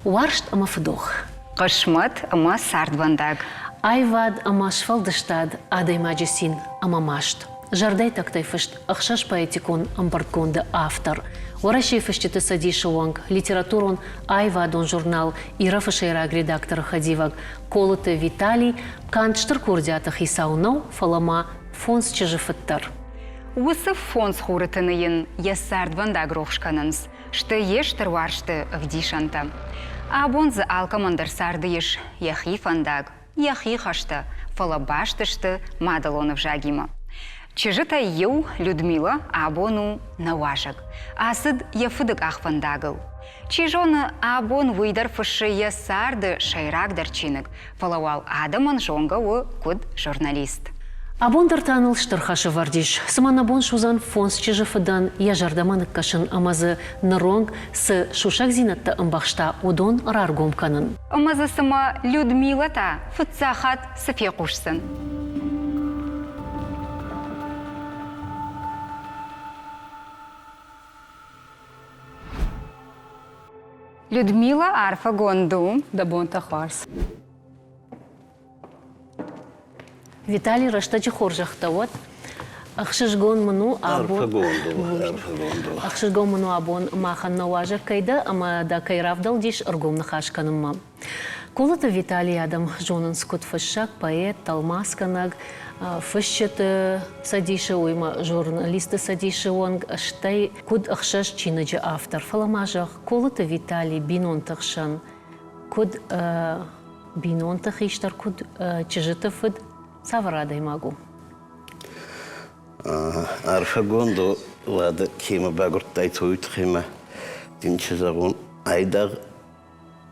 Уаршт ама фдох. Qışmat ama sardvandag. Айвад ама швалдыштад адай маджисин ама машт. Жардай тактай фышт ахшаш поэтикон амбартконды автор. Орашей фыштиты садишевонг, литературон айвадон журнал ирафышайраг редактор хадиваг колыты Виталий кантштыр курдятах исаунау фалама фонс чыжыфыттар. Усы фонс хурытыныйын яссардвандаг рохшканынс, что ештер варшты вдишанта. Абонзы алкамандар сардыеш яхи фандаг, яхи хашты, фалабаштышты мадалонов жагима. Чижыта ю Людмила абону наважак, асыд яфыдык ахфандагыл. Чижоны абон выйдар фышы яссарды шайрак дарчиныг, фалавал адаман жонга у куд журналист. Абондар таныл штырхашы вардиш. Сыман абон шузан фонс чыжыфыдан яжардаманық кашын амазы наронг с шушак зинатта ымбақшта удон раргом канын. Амазы сыма Людмила та фыцахат сыфе кушсын. Людмила арфа гонду. Да бонта хварс. Виталий раштачы хоржақта вот. Ахшышгон мұну абон... Ахшышгон мұну абон махан наважак кайда, ама да кайравдал диш аргомны хашканымма. Колыты Виталий адам жонын скут фышшак, поэт, талмасканаг, фышчыты садиши ойма журналисты садиши онг, аштай куд ахшаш чинаджы автор. Фаламажах колыты Виталий бинонтахшан, куд бинонтах иштар, куд чыжыты фыд саврадай магу. Арфагонду лада кема багуртай туйт хема динчизагун айдаг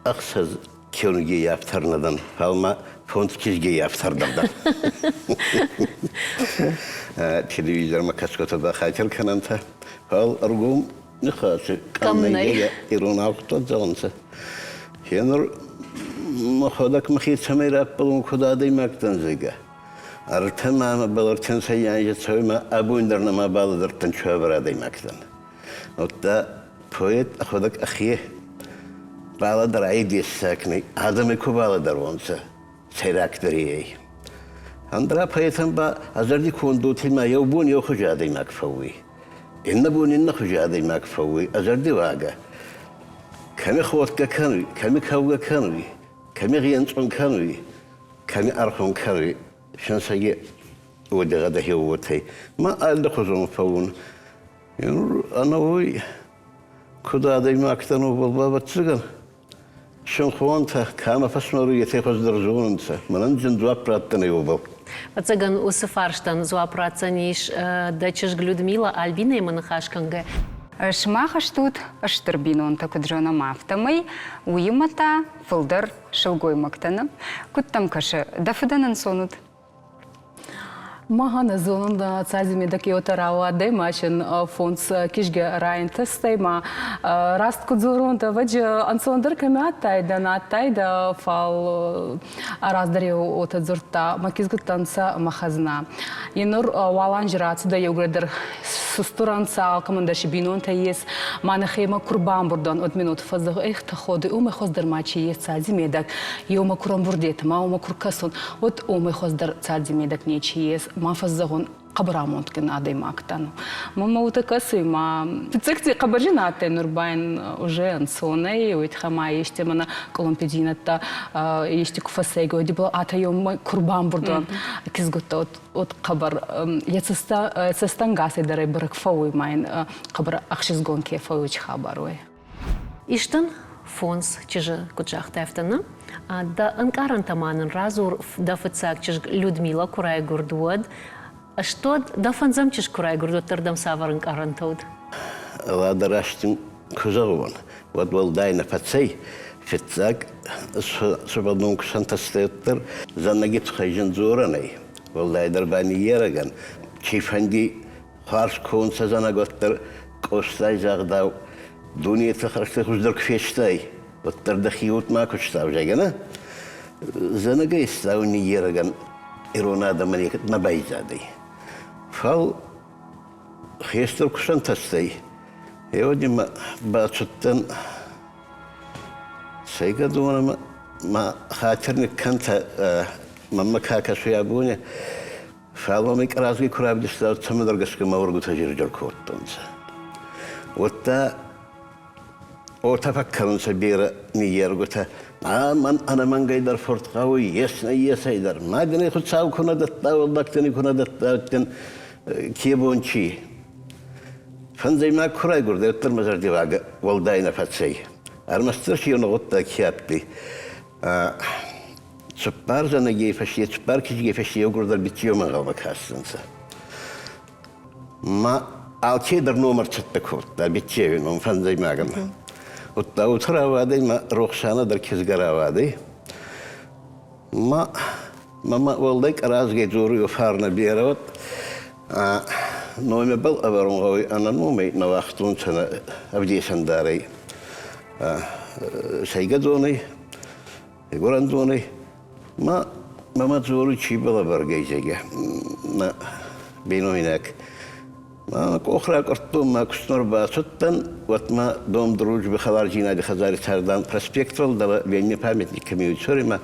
аксаз кёнге яптарнадан фалма фонд кизге яптардагда. Телевизор макаскотада хатер кананта фал аргум нихасы камнайга иронавто занса. Хенер махадак махит самирап булун кудадай мактанзыга. Артема балартен sayyanca söyleme abundarna ma balıdırtın çöbera deymekten. Otta poet akodak ahiye balıdır aydiye sakni adamı kubalıdır onsa seyraktırıyey. Andra poetan ba azardi kondu tilma yobun yokuca deymek fawi. İnne bun inne kuca deymek fawi azardi vaga. Kami khotka kanwi, kami kavga kanwi, kami giyançon kanwi, kami arhon kanwi. شنسيء ودغدا هيوتي ما قال خزون فون أنا وي كدا دايما أكتنو بالبابا تسجن شن خوانته كام فسمرو يتيخز درزونته منن جندوا براتني وبل Пацаган усыфарштан зуапрацаниш дачыш Людмила Альбина манахашканга. Шмахаш тут аштырбинон та куджона мафтамай, уимата фылдар шылгой мактана, кут там каше дафыданын сонут. Махана зонында цазимедак йотарава демашин фонс кишге райын тестейма раст кудзурунта ваджи ансондыр камятайда натайда фал раздарио ота зурта макизгутанса махазна. Енур валан жрацуда йогредер сустуранса алкамандаши бинонта ес манахема курбан бурдан от минут фазаг эхта ходы уме хоздер мачи ес цазимедак йома курам бурдет ма ума куркасон от уме хоздер цазимедак нечи ес ما فزهون قبرة ممكن عادي ما كتانو ماما وتكسي ما تسكتي قبرجينات نوربين уже انسوني ويتخما يشتي منا كولومبيدينا تا يشتي كفاسيغو دي بلا اتا يوم قربان بردان كيزغوت от قبر يتستنغاسي دري برك فوي ماين قبر اخشزغون كي فويش خبروي Иштан фонс чыжы кучах тефтана, да анкаран таманын разур да фыцак чыж Людмила курай гурдуад, что да фанзам чыж курай гурдуад тардам саварын карантауд. Ладараштин кузован, вот был дайна фацей, фыцак свободнун кусантастеттер за нагит хайжин зуранай, был дайдар бани ераган, чифанди харш конса занаготтер костай жагдау. Дуния тахаршты хуздыр кфештай. Вот тарда хиут маку штав жагана. Занага истау ни ераган иронада маникат набайзадой. Фал хестер кушантастай. Еодима бачуттан سيقدون ما خاطرني كنت مما كاكا سيابوني فالله ميك رازقي كراب دستاو تمدر قسك ما ورقو تجير جركوت تنسى وتا وتفكرن سبيرة نيير قلت أنا من قيدر فرط قوي يسيدر ما دني خد ساو كنا دتا والدكتني كنا دتا كيبون شي فنزي ما كراي قرد يتر مزر ديواغ والداينا فتسي أرمستر شي ونغطا كيابتي تسبار زنا جيفشي تسبار كيش جيفشي وقرد البيتيو من غوبك هستنسا ما الكيدر نومر تتكوت البيتيو نوم فنزي ما قلنا وترى وادي ما روخشانة در كيزغرا وادي ما والديك رازقي جوري وفارنا بيروت نومي بل أبرون غوي أنا نومي نواختون سنة أبدي سنداري سيقدوني يقولن دوني ما تزوري شي بلا برقي جيجا ما بينو هناك ما أخرى قرطوم ما كسنور باسطن واتما دوم دروج بخبار جينا دي خزاري تاردان برسبكتول دا بيني بامتني كميوت سوري ما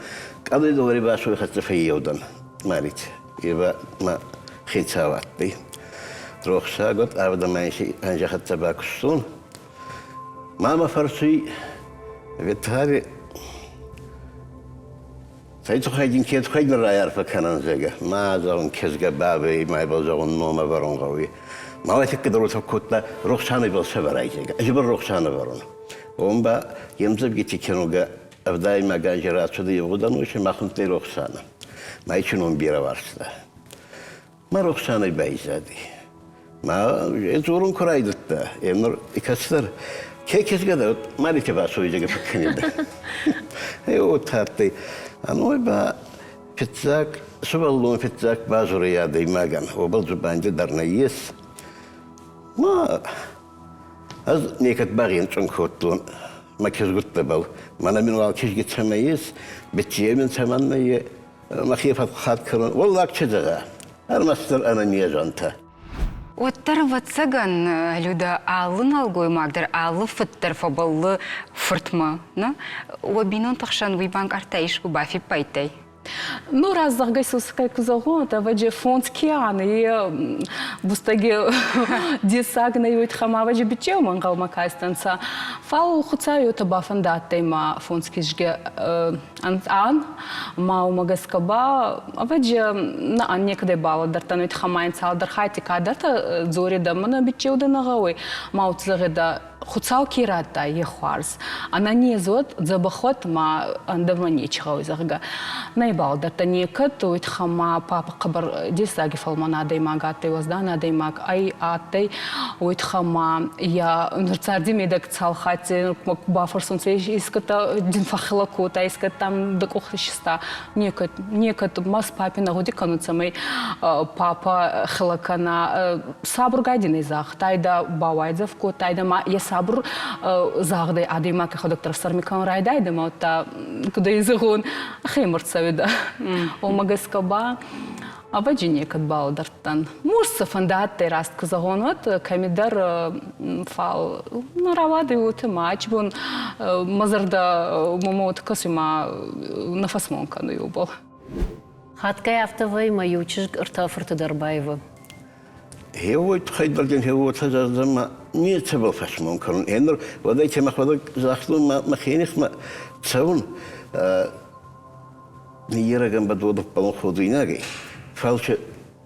قضي دوري باسو يخط في يودن ماليت يبا ما خيت ساوات دي روخ ساقط أبدا ما يشي أنجا خط باكسون ما فرسي بالتالي سيدو خايدين كيد خايدين رايار فكانان زيجا ما زون كزجا بابي ما يبغى زون نوما برون قوي ما هو تقدروا تكوتنا رخصانة بالسبب رايجا أجبر رخصانة برون وهم يمزب جيتي كانوا أبداي ما كان جرات شدي يودن وش ما خنتي رخصانة ما يشنون بيرا وارسلا ما رخصانة بايزادي ما يزورون كرايدتا يمر يكسر كيس قدرت ما لي تبع سوي جا فكني ده هو تاتي أنا يبقى فتزاك سبلون فتزاك بازوريا دي ما كان وبلزو بانجي درنيس ما از نيكت باغين تنكوتون ما كيس قلت بو ما أنا من والكيش جت سميس بتجي من سمني ما خيفت خاد كرون والله كذا المستر أنا نيجانته Оттар саган люда алын алгой магдыр алы фыттыр фабаллы фыртма, на? Обинон тахшан вибанк артаишку бафи пайтай. Ну, раз загасился как загон, то ваджи фонд киан и бустаги десаг на юит хама ваджи бичел мангал макайстанца. Фал хуцаю то бафанда тема фонд кишге ан мау магаскаба ваджи на ан некде бала дартану ит хамайн цал дархайти кадарта зори да мана бичел да нагауи мау цлагеда خصاو كيراتا يخوارز أنا نيزود زبخوت ما عندما نيجي زغجا نيبال دتني كت ويتخما بابا قبر ديساقي فالمانا ديما قاتي وزدانا ديما أي آتي ويتخما يا نرتاردي ميدك تصالحاتي بافرسون سيج إسكتا دين فخلكوتا إسكتا دك أخرشتا نيكت ماس بابي نغودي كانوا تسمي بابا خلكنا صبر قاعدين إزاخ تايدا باوايدزف كو تايدا ما صبر زاغدي عادي ما كخ دكتور صار مكان رايدا دما تا كده يزغون اخي مرتسويدا ومغسكبا ابجيني كتبال درتن مرس فندات تراست كزغونوت كميدر فال نراوادي وتماч بون مزردا момот касима нафас монкан юбол Хаткай автовый маючиш артафрты Дарбаева. هو تخيل جن هو تزعم مية سبب فشمون كرون هنر وذا كما خذ زاخلون ما خينخ ما تسون نيرا جنب بدو دبلون خذيناجي فالش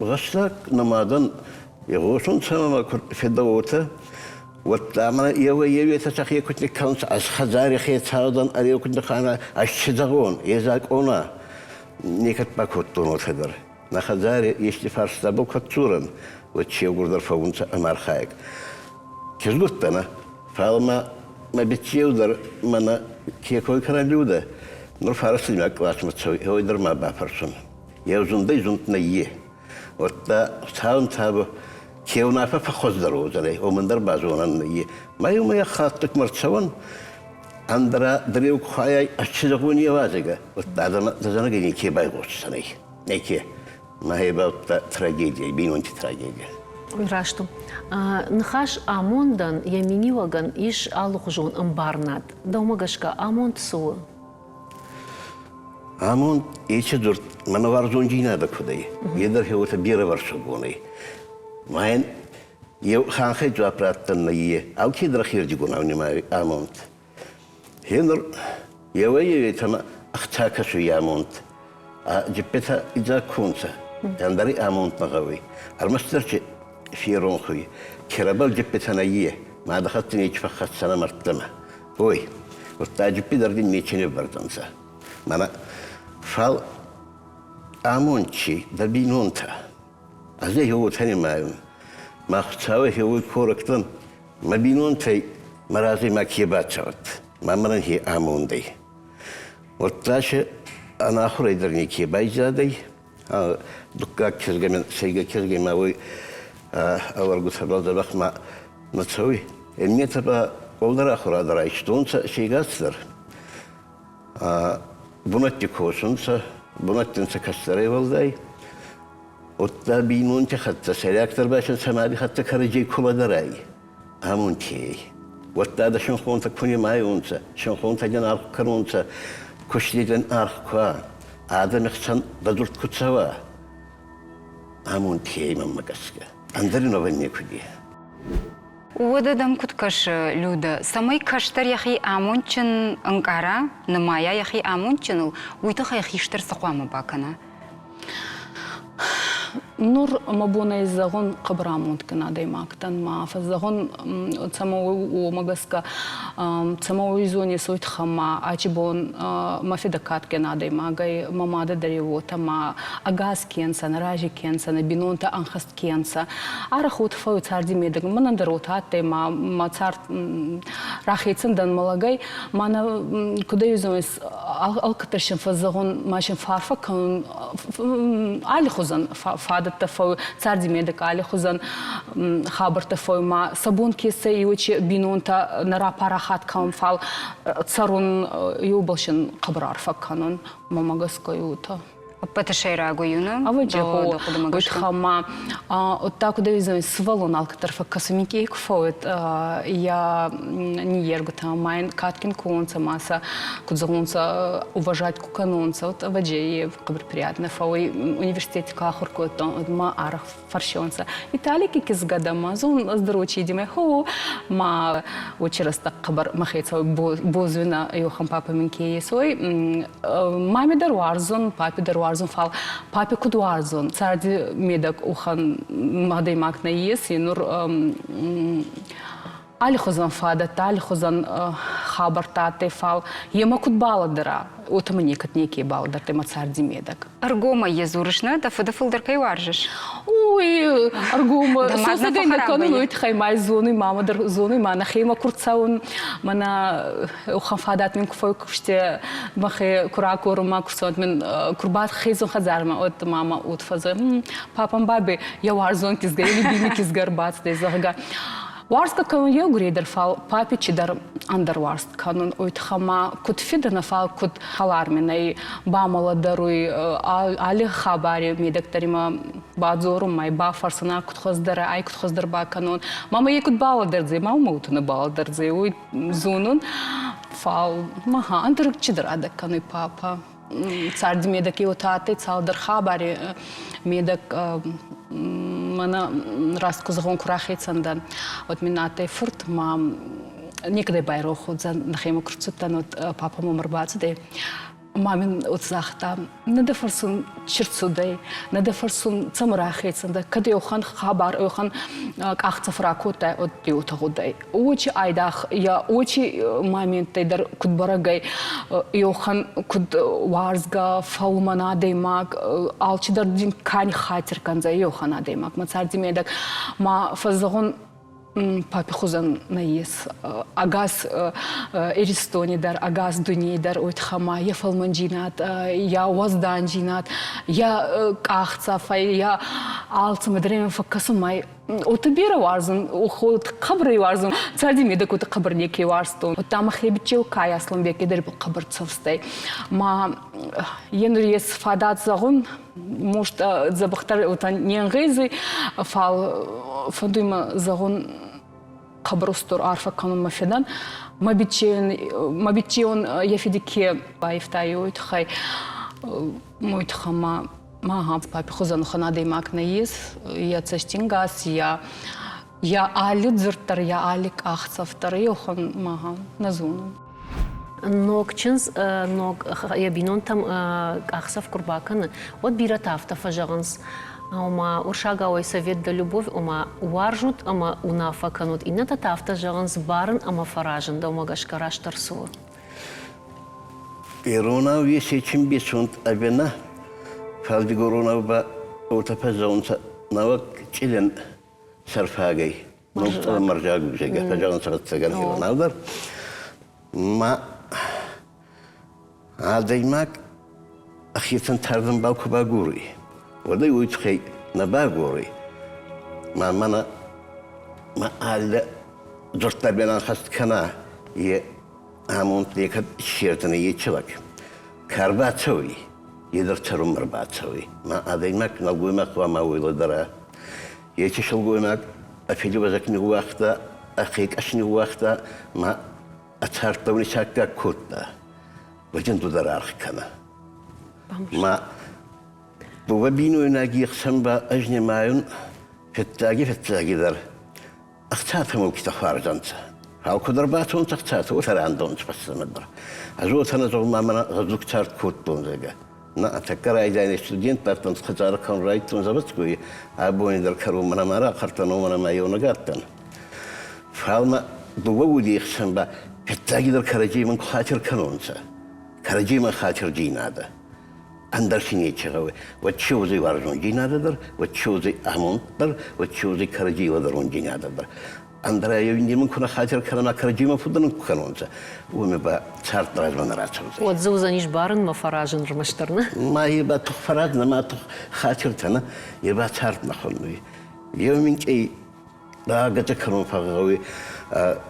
غسلك نمادن يغوصون سما ما في الدوته وتعمل يوي تسخي كنت كانت أس خزاري خيت هذا أريو كنت خانا أشتزغون يزاك أنا نيكت باكوتون وتدر نخزاري يشتفار سبب كتورن وتشيو قدر فونت أمر خايك كذبت أنا فالما ما بتشيو در منا كيكوي كان جوده نور فارس لي ماك متسوي هو يدر ما بافرسون يوزن دي زنت نيه وتا ساون تابو كيو نافا فخوز درو زلي ومن در بازون نيه ما يوم يخاطك مرتسون عندنا دريوك خايا أشتزقون يوازقة وتا دزنا جيني كي بايغوش سني نيكي ما هي بقى تراجيديا بينون تراجيديا Рашту. Нхаш амондан яминиваган иш алухжон амбарнат. Даумагашка амонд суы. Амон ече дурт мана варзон жинада кудай. Едер хевота бира варшугоной. Майн ев ханхай жапраттан на ие. Ал кедра хирдигун авнимай амонт. Хенер еве тама ахтака шу ямонт. А жиппета иза кунца. Яндари амонт нагавай. Армастерче фирон хуй. Керабал жиппета на ие. ما دخلتني يتفخت سنة مرتمة. أوي. وتاجب بدرجين ميتين بردنسا. مانا فال آمونشي دبينونتا. أزاي هو تاني ما خطاوي هو كوركتن ما بينونتي مرازي ما كيبات شوت. ما مرن هي آمون دي. وتلاش أنا آخر يدرني كيباي زادي. دكا كرجع من سيجا كرجع ما وي أول قصة بعد الوقت ما نتسوي. إني تبى أولدر آخر هذا رايشتون شيء قصدر. بناتي كوسنسا بناتي كسرة والداي. وتابينون تخطى سريع أكثر باشن سمادي خطى كرجي كولا دراي. همون كي. وتادا شنخون تكوني معي ونسا شنخون تجن أرخ كرونسا كشلي جن أرخ كوا. آدم يخسن بدرت كتسوا. همون كي مما كسكه. أندري نوبني كدي. وده دم كنت كش لودا سماي كشتر يخي آمونشن أنكارا نمايا يخي آمونشن ويتخ يخي شتر سقوام باكنا نور مبونا الزغون قبرامون كنا دايما كتن ما فالزغون تسموه ومغسكا تسموه يزوني سويت خما عجبون ما في دكات كنا دايما جاي ماما دريو تما أغاز كينسا نراجي كينسا نبينون تا أنخست كينسا أرخوت فاو تاردي ميدك من اندروتات تما ما تار راخيتسن دان ملاجي ما أنا كده يزونيس الكترشن فالزغون ماشين فارفا كون علي خزن فاد التفاو تاردي ميدك علي خزن خابر تفاو ما صابون كيسة يوتشي بينون تا نرا باراخات كون فال تصرون يوبلشن قبرار فكانون ما مغسكو يوتا بتشيرا غيونا أوجه هو وتخما أتاكو دايزون سوالون الكتر فكسميكي كفوت я не ергута майн каткин конца маса кудзонца уважать куканонца вот ваджи и кабр приятно фауи университет кахурко ма арх фаршонца италики кизгада мазон здорочи диме хо ма учерас так кабр махеца бозвина йохам папа минки сой маме дарварзон папе дарварзон فال پاپی کدوارزون سردی میدک اوخان مادی ماکن یسی نور علی خزان فادت علی خزان خبر تاته فال یما کد بالدرا وتمني كتنيكي بالدر تما سردی میدک أرجوما يزورشنا دفدفل در كي وارجش اوی ارگوم سوسه دین کنون ويتخي ماي زوني ماما در زوني ما نخيما كرتساون منا وخفادات من كفوي كشتي مخي كراكور ما كرسوت من كربات خيزون خزارما اوت ماما اوت فز بابام بابي يا وارزون كيزغي بيني كيزغر بات دزغا وارسكا كان يوغري در فال بابي تشي در اندر وارست كانون ويتخما كنت فيدنا فال كنت خلار مني باملا دروي علي خباري ميدك تريما بازورو ماي با فرسنا كنت خزدر اي كنت خزدر با كانون ماما يكنت بالا درزي ماما موتنا بالا درزي وي زونون فال ماها اندر تشي در ادك كانو بابا سارد ميدك يوتاتي تصال در خباري ميدك مانا راستكو زغون كراخي تسندن от минате фурт ма никъде байро ход за нахема крцута от папа му мърбацде мамин от захта не да фарсун чирцуде не да фарсун цамрахи цанда къде охан хабар охан ахца фракота от диутагуде очи айдах я очи моменте дар кудбарагай охан куд варзга фауманаде мак алчи дар дин кань хатир канза оханаде мак мацарди медак ма фазгон папи хузан наис агас эристони дар агас дуни дар ойтхама я фалманжинат я вазданжинат я кахца фай я алцам дрем факасумай отбира варзун уход қабры варзун царди медак от қабрнеки варстон там хлебчил кай асланбек дар қабр цавстай ма енур ес фадат загун может забахтар от ненгези фал фандуйма загон қабырустор арфа канун мафедан мабитчион яфидике байфтай уйтхай муйтхама мага папи хозан ханадей макнаис я цаштингас я али дзыртар я алик ахцафтар йохан мага назуну Ног чинз ног я бинон там ахсав курбаканы вот биратафта фажаганс Ома уршага ой совет да любовь, ома уаржут, ома унафа канут. И на тафта жаганс барн, ома фаражен, да ома гашкараш тарсу. Ирона весе чем бесунт абена, фалди горона ба утапазонца навак чилен сарфагай. Нуктала маржагу жега, фажаган сагатсаган иронавдар. Ма адаймак ахитан тардан балку багури. وده يوجد نباغوري ما على زرت بينا خست كنا يهمون تلك الشيرتنا يشلك كاربات سوي يقدر ترم مربات سوي ما هذا ما نقول ما قوى ما ويل درا يشيل قوي ما أفيد وزك نوقتا أخيك أش نوقتا ما أتحرتوني شاكا كوتا وجندو درا كنا ما بوابينو يناقي يقسم بأجني مايون في التاقي در اختاتهم وكتا خارجانت هاو كدرباتون تختات وثر عندهم بس مدر أزوت أنا زغل ما منا غزوك تارت كوتون زيقا نا أتكرا إيجاني استودينت بارتن تختار كون رايتون زبطكوي أبوني در كرو منا مرا قرطنو منا ما يونغاتن فالما بوابودي يقسم في التاقي در كراجي من خاطر كانونسا كراجي من خاطر جينادا أندرسيني تشغوي وتشوزي وارجون جينادا در وتشوزي أمون در وتشوزي كراجي ودرون جينادا در أندرا يويني من كنا خاطر كنا كراجي ما فضلن كانونسا ومبا صارت راجون راتشوزي وتزوزنيش بارن ما فراجن رمشترنا ما يبقى تخ فرادنا ما تخ خاطرتنا يبقى صارت نخلوي يومين كي راجت كرون فغوي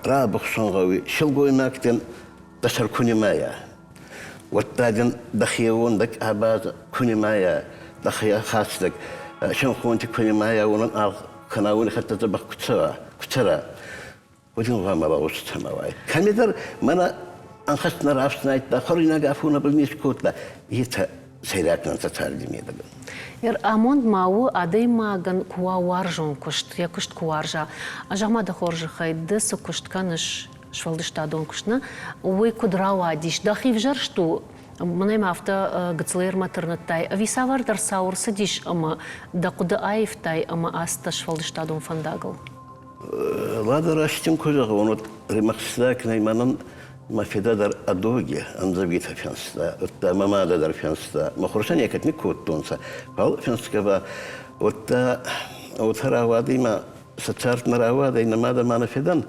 رابخشون غوي شلقوي ماكتن تشر كوني مايا والتاجن دخيون دك أباز كوني مايا دخيا خاصك شن خونتي كوني مايا ونن كناوني حتى تبخ كترا ودين غاما باوش تماواي كان يدر منا أنخشنا رافسنا يتأخرنا قافونا بالميش كوتلا يتا سيراتنا تتعلم يدبن Ер амонд мау адей маган куа варжон кушт, я кушт куаржа. Ажама да хоржа хайды со кушт каныш швалдыштадон куштна. Уй кудрава диш дахи вжар шту. Мнай мафта гцлер матернаттай. Висавар дар саурса диш ама да куда айфтай ама аста швалдыштадон фандагл. Лада раштим кожага онот ремаксак найманан мафида дар адоги анзавита фенста отта мамада дар фенста махуршан якатни коттонса пал фенскава отта отаравади ма сачарт наравада инамада манафидан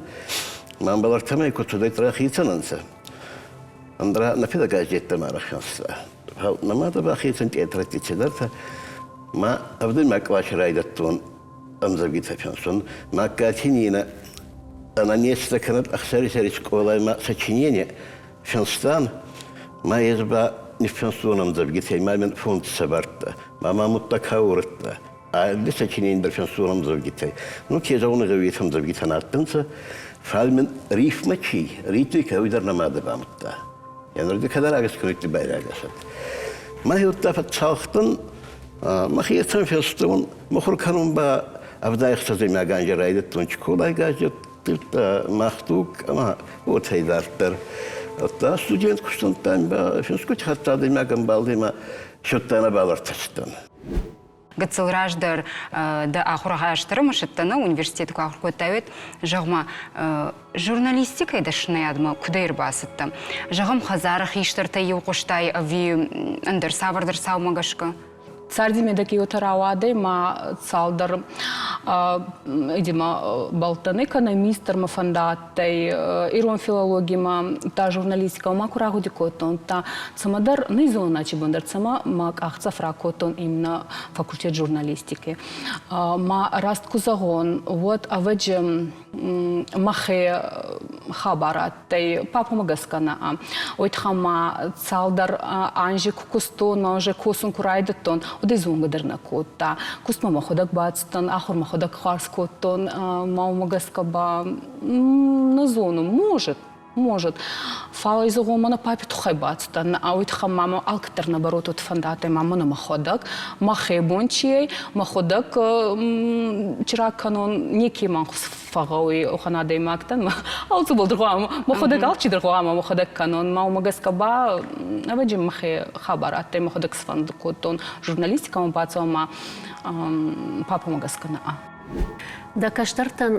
мамбалар тамай коттудай трахитананса андра нафида газетта мараханса пал намада бахитан театратичедарта ма абдул маклаш райдаттон анзавита фенсон ма катинина Она нечто канат ахсари школа ма сочинение фенстан ма езба не фенстуном завгитей мамин фонд сабарта мама муттакаурта а для сочинение для фенстуном завгитей ну кеза он говорит завгитан аттанца фалмен рифмачи ритуйка уйдар намада бамта я норди кадар агас курикти байрагасат ма ютта фатсахтан ма хиятсан фенстун мохур канун ба абдайхта зема ганжарайдат тунчкулай газет مختوك ما هو تيدارتر تا студент куштантан ба финскут хатта дема гамбалди ма шоттана балартастан Гацелраждар да ахургаштыры машыттаны университет кахуркотавет жагма журналистика дашны адма кудайр басытты жагам хазарах иштарта юқуштай ви андер савардар саумагашка Цардимедеки отараваде ма цалдар идема балтан экономистер ма фандаттай ирон филология ма та журналистика ма курагуди котон та самадар низона чибандар сама ма ахца фракотон именно факультет журналистики ма растку загон вот авеже махе хабараттай папа магаскана ойтхама цалдар анжи кукусто ноже косун курайдатон одезунга дерна котта кусма маходак бацтан ахур маходак харс коттон маумагаскаба на зону может. Фала из огомана папе тухай бацтан, а уитха мама алктер наоборот от фандаты мама на маходак, махе бончей, маходак вчера канон некий манхус фагауи оханадей мактан, а вот был другой, маходак алчи другой, маходак канон, маумагаскаба, аваджим махе хабарате, маходак сфандкотон, журналистика мабацома папа магаскана. Да каштартан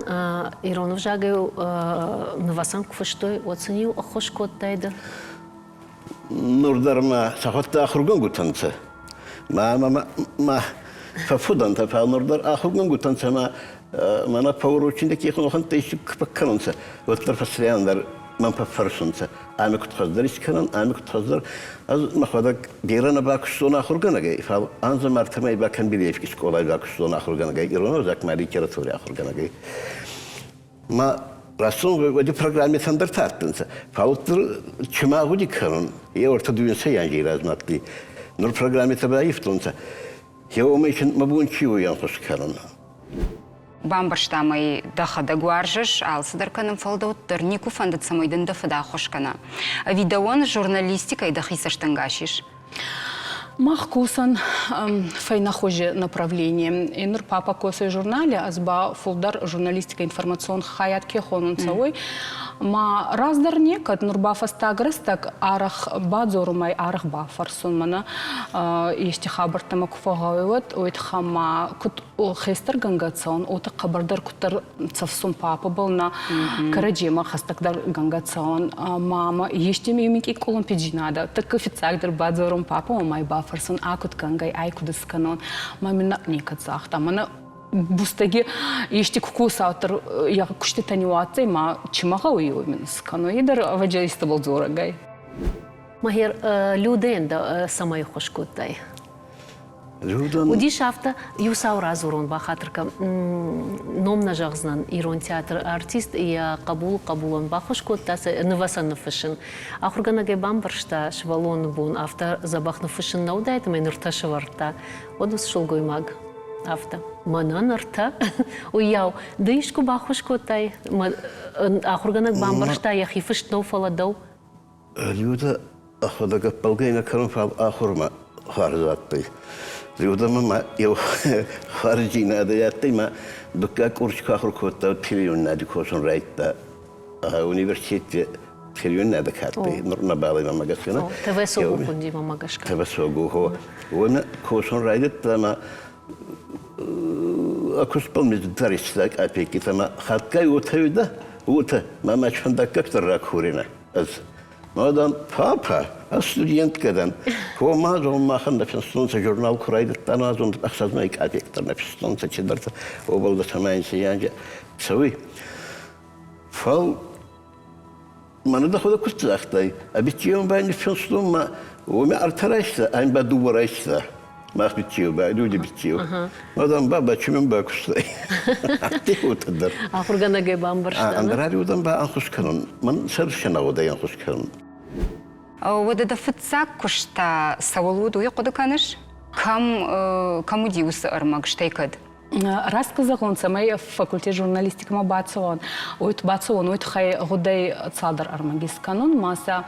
Иронов жагаю навасан куфаштой оценил охош коттайда. Нурдарма сахатта ахурган гутанца. Ма фафудан тафал нурдар ахурган гутанца ма мана пауручинде кихнохан тейшик пакканца. Вот тарфасриандар من بفرشنته عمق تخزدرش کنن عمق تخزدر از مخاطر بیرون باکستان آخر کنه فعل آنز مرتبه باکن بیلیف کش کولای باکستان آخر کنه ایران رو زک ماری کرد توری آخر کنه ما راسون وقتی پروگرامی تندر تاتنسه فعل تر چما گودی کنن یه ورته دوین سیانجی راز ناتی نور پروگرامی تبایی فتونسه یه اومیشن مبون چیویان خوش کنن Бамбарштамай дахада гуаржаш, алсыдар каным фалдауттар, нику фандат самойдан дафада хошкана. Видеон журналистика и дахисаштангашиш. Махкусан файнахоже направление. Инур папа косы журнале, азба фулдар журналистика информацион хаят кехонун цавой. Ма раздар некат нурба фастагрыстак арах бадзорумай арах бафарсон мана ешти хабартама куфагавет ойт хама кут хестер гангацон ота кабардар кутар цавсун папа был на караджема хастакдар гангацон мама ешти мимики колон пиджинада так официагдер бадзорум папа май бафарсон акут гангай айкудас канон мамина некат захта мана Бустаги ешти кукусаутер я кушти танюатse ма чимага уйуминс кано идер аваджаиста был зорагай. Махер люденда самай хошкоттай. Удиш афта юсаура зорон бахатрка номна жагзнан ирон театр артист я кабулан бахошкоттасы навасан фишин. Ахурганаге бамбаршта швалон бун афта забахна фишин наудайт мен ирташварта. Одус шулгоймаг. Афта. Манан арта. Уяу. Дышку бахушкотай. Ахурганак бамбаршта я хифиш ноуфаладау. Люда ахудага полгайна карунфал ахурма харзаттай. Люда мама я харджина даяттай ма дукка курчка ахуркота пилион нади косон райтта университет пилион нада каттай. Нурна балы мама гасына. Тавесогу кунди мама гашка. Тавесогу хо. Уна косон райтта ма أكسبل من درستك أبيك ثم خدك وتهيدا وته ما مش عندك أكثر راكورينا أز ما دام بابا أستودينت كذا هو ما زوم ما خلنا في السنة جورنال كرايد التنازل أخذنا إيك أبيك ترنا في السنة كذا وبعد ثمانية سيانجا سوي فال ما ندخل كنت أختي أبيك يوم بين في السنة ما وما أرتلاش أين بدور إيش ما بتشيو بعد ودي بتشيو مادام بابا شو من باكوستي تيجي وتقدر أخرجنا جيبان برشلونة أندراري ودم بقى أنخش كلون من سرشنا وده أنخش كلون وده دفتساك كشتا سوالود ويقود كانش كم وديوس أرماك شتيكد Рассказал самой факультет журналистики ма бацон. Ойт бацон, ойт хай годей цадр армагис канон маса.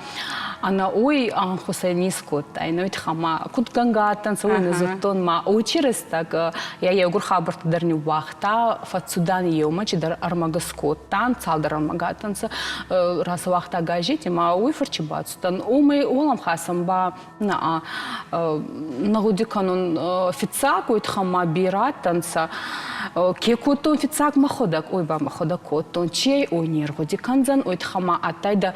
Ана ой анхусайнискот, ай ойт хама кут гангатан сой назутон ма. Ойчерес так я егур хабар дарни вахта фацудан йома чидар армагаскот тан цадр армагатан са раз вахта гажити ма ой фарчи бацтан. Умей олам хасам ба на годи канон офицак ойт хама биратан са Кекотон фицак маходак, ой ба маходак котон чей, ой нерводи канзан, ой тхама атайда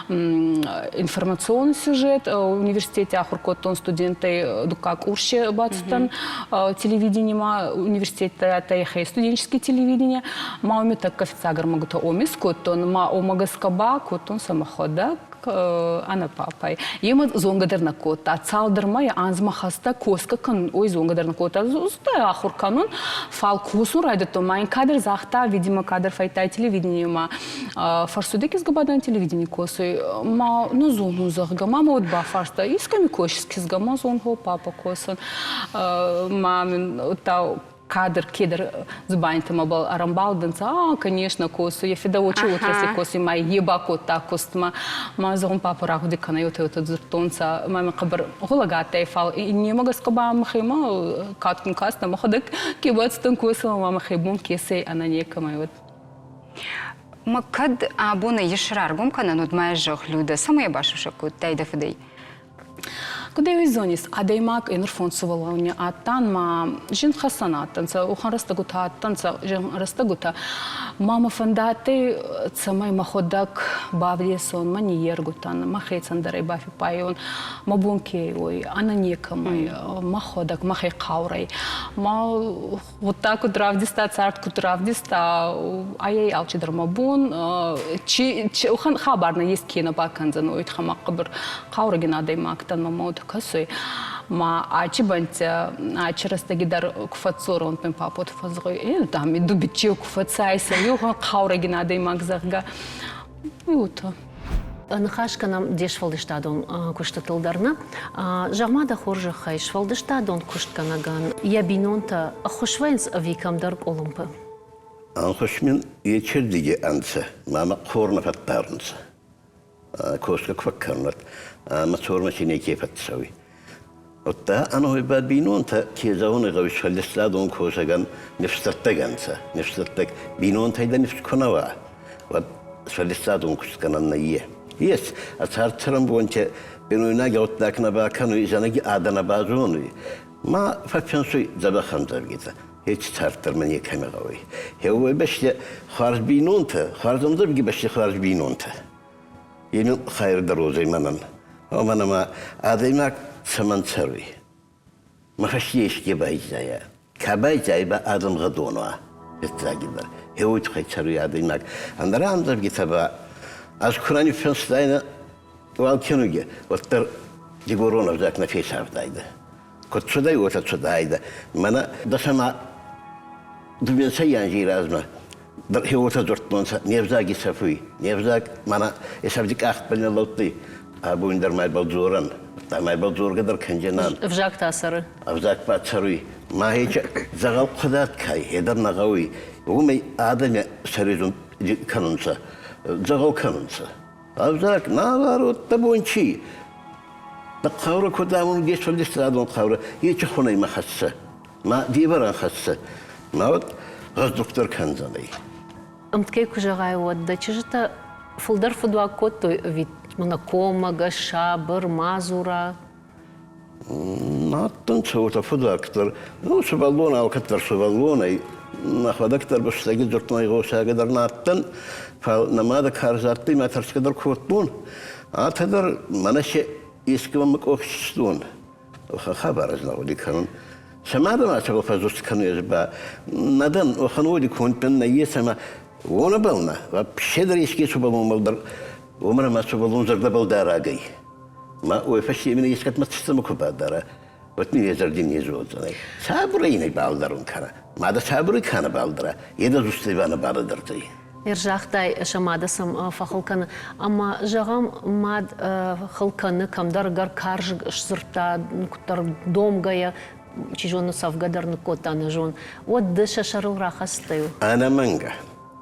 информационный сюжет в университете ахуркотон студенты дукак урше бацтан телевидение ма университете атайхе студенческое телевидение ма уме так офицагар магута омис котон ма омагаскаба котон самаходак ана папай. Ема зонгадерна кота, цалдырмай анзмахаста коска кан ой зонгадерна кота. Зуста ахур канун фал косу райдето майн кадр захта, видимо кадр файтай телевидение ма фарсудек изгабадан телевидение косы ма ну зону захга мама от ба фарста исками кошски згама зон хо папа косан мамин та кадр кедр зубаньте мабал арамбалденца конечно косу я феда очи отрасли косы май еба кота костма ма зон папа рагуди канайоте от зуртонца мама кабар голагате фал и не мога скоба махима каткин каста маходек кебатстан коса мама хебун кесе ананека майот Макад абона ешраргум канан удмайжох люда самая башушаку тайда фдей. Куда визонис, а даймак и нурфонсовала у меня, а тан ма жин хасана танца, ухан растагута танца жин растагута, мама фандаты цамай маходак бавлесон маниер гутан, махейцан дарай бафи пайон, мабунки ой, ананека май, маходак махей каурай, ма вот так вот равдиста царт кут равдиста, ай алчидар мабун, чи ухан хабарна есть кино баканзан, ой тхама кабр каурагина даймак тан мамод касой ма ачибанца ачрастагидар куфацор он пен папот фазгой там иду бичи куфацайса юха каурагина даймак загга уто Нахашканам дешвалдыштадон куштатылдарна. Жагмада хоржа хайшвалдыштадон куштканаган. Ябинонта хошвайнс викамдар олумпы. Анхошмен ечердиге анца, мама хорна фаттарнца. Коска кваккарнат, матор машине кефатсави. Отта ано бад бинонта кезаоны гавиш фалдыстадон косаган нефстаттаганца, нефстаттак бинонта ида нефтконава. Вот фалдыстадон кушткананна ие. Yes, athartırım boyunca ben oyuna gittikna bakanı izanagi adana bazonu. Ma façansu zabaxam zavgita. Hiç tartırman yekame gavi. Hevo beşte xarj binonta, xarzımda bir beşte xarj binonta. Yemin xayırda rozaymanan. Ama ma adaymak saman sarvi. Ma xaşyeş ki baycaya. Kabaycay ba adam gadonwa. Etlagiler. Hevo xayçarı adaymak. Andara amzab gitaba Az Kur'an-ı Fensdayna valkenuge, ottar Digoronov zakna fesavdaydı. Kot çuday ota çudaydı. Mana dasama dubinsa yanji razma. He ota zortmansa nevzagi safuy. Nevzag mana esavdik ahtbalina lotti. Abu indar may balzoran. Ta may balzor kadar kanjanan. Vjak tasarı. Avzak patsaruy. Ma hiç zagal qadat kay. Hedar nagawi. Umay adamı sarızun kanunsa. Zagal kanunsa. Avzak nalar otta bonçi. Da qavra kodamun geç faldistradon qavra. Hiç xunay ma xassa. Ma dibaran xassa. Ma ot gaz doktor kanzanay. Amtkay kujagay wadda çijta fuldar fudwa kotto vit mana koma gasha bir mazura. Nattın çoğuta fudaktar. No suballon alkatlar suballonay. Nahvadaktar baştagi zortmay goşa kadar nattın. Fal namada karzattı ma ters kadar kotbun. Atadar mana şey iskivamık okşistun. Haber aznavdi kanun. Samada ma çaba fazust kanu yazba. Nadan o hanudi konpen na yesama ona balna. Va pişeder iski suballon maldır. Umara ma suballon zarda baldar agay. Ma o faşi mine iskat ma tsistama kubadara. Vatni yazardin yazolzanay. Sabra yine baldarun kana. Ma da sabrı kana baldara. Yeda zustivana baldırtay. Erjaqtay şamadasam faxılkanı. Ama jağam mad xılkanı kamdar gar karj zırta kutar domgaya çijonu savgadarını kotanı jon. O dışa şarıl rahastayu. Ana manga.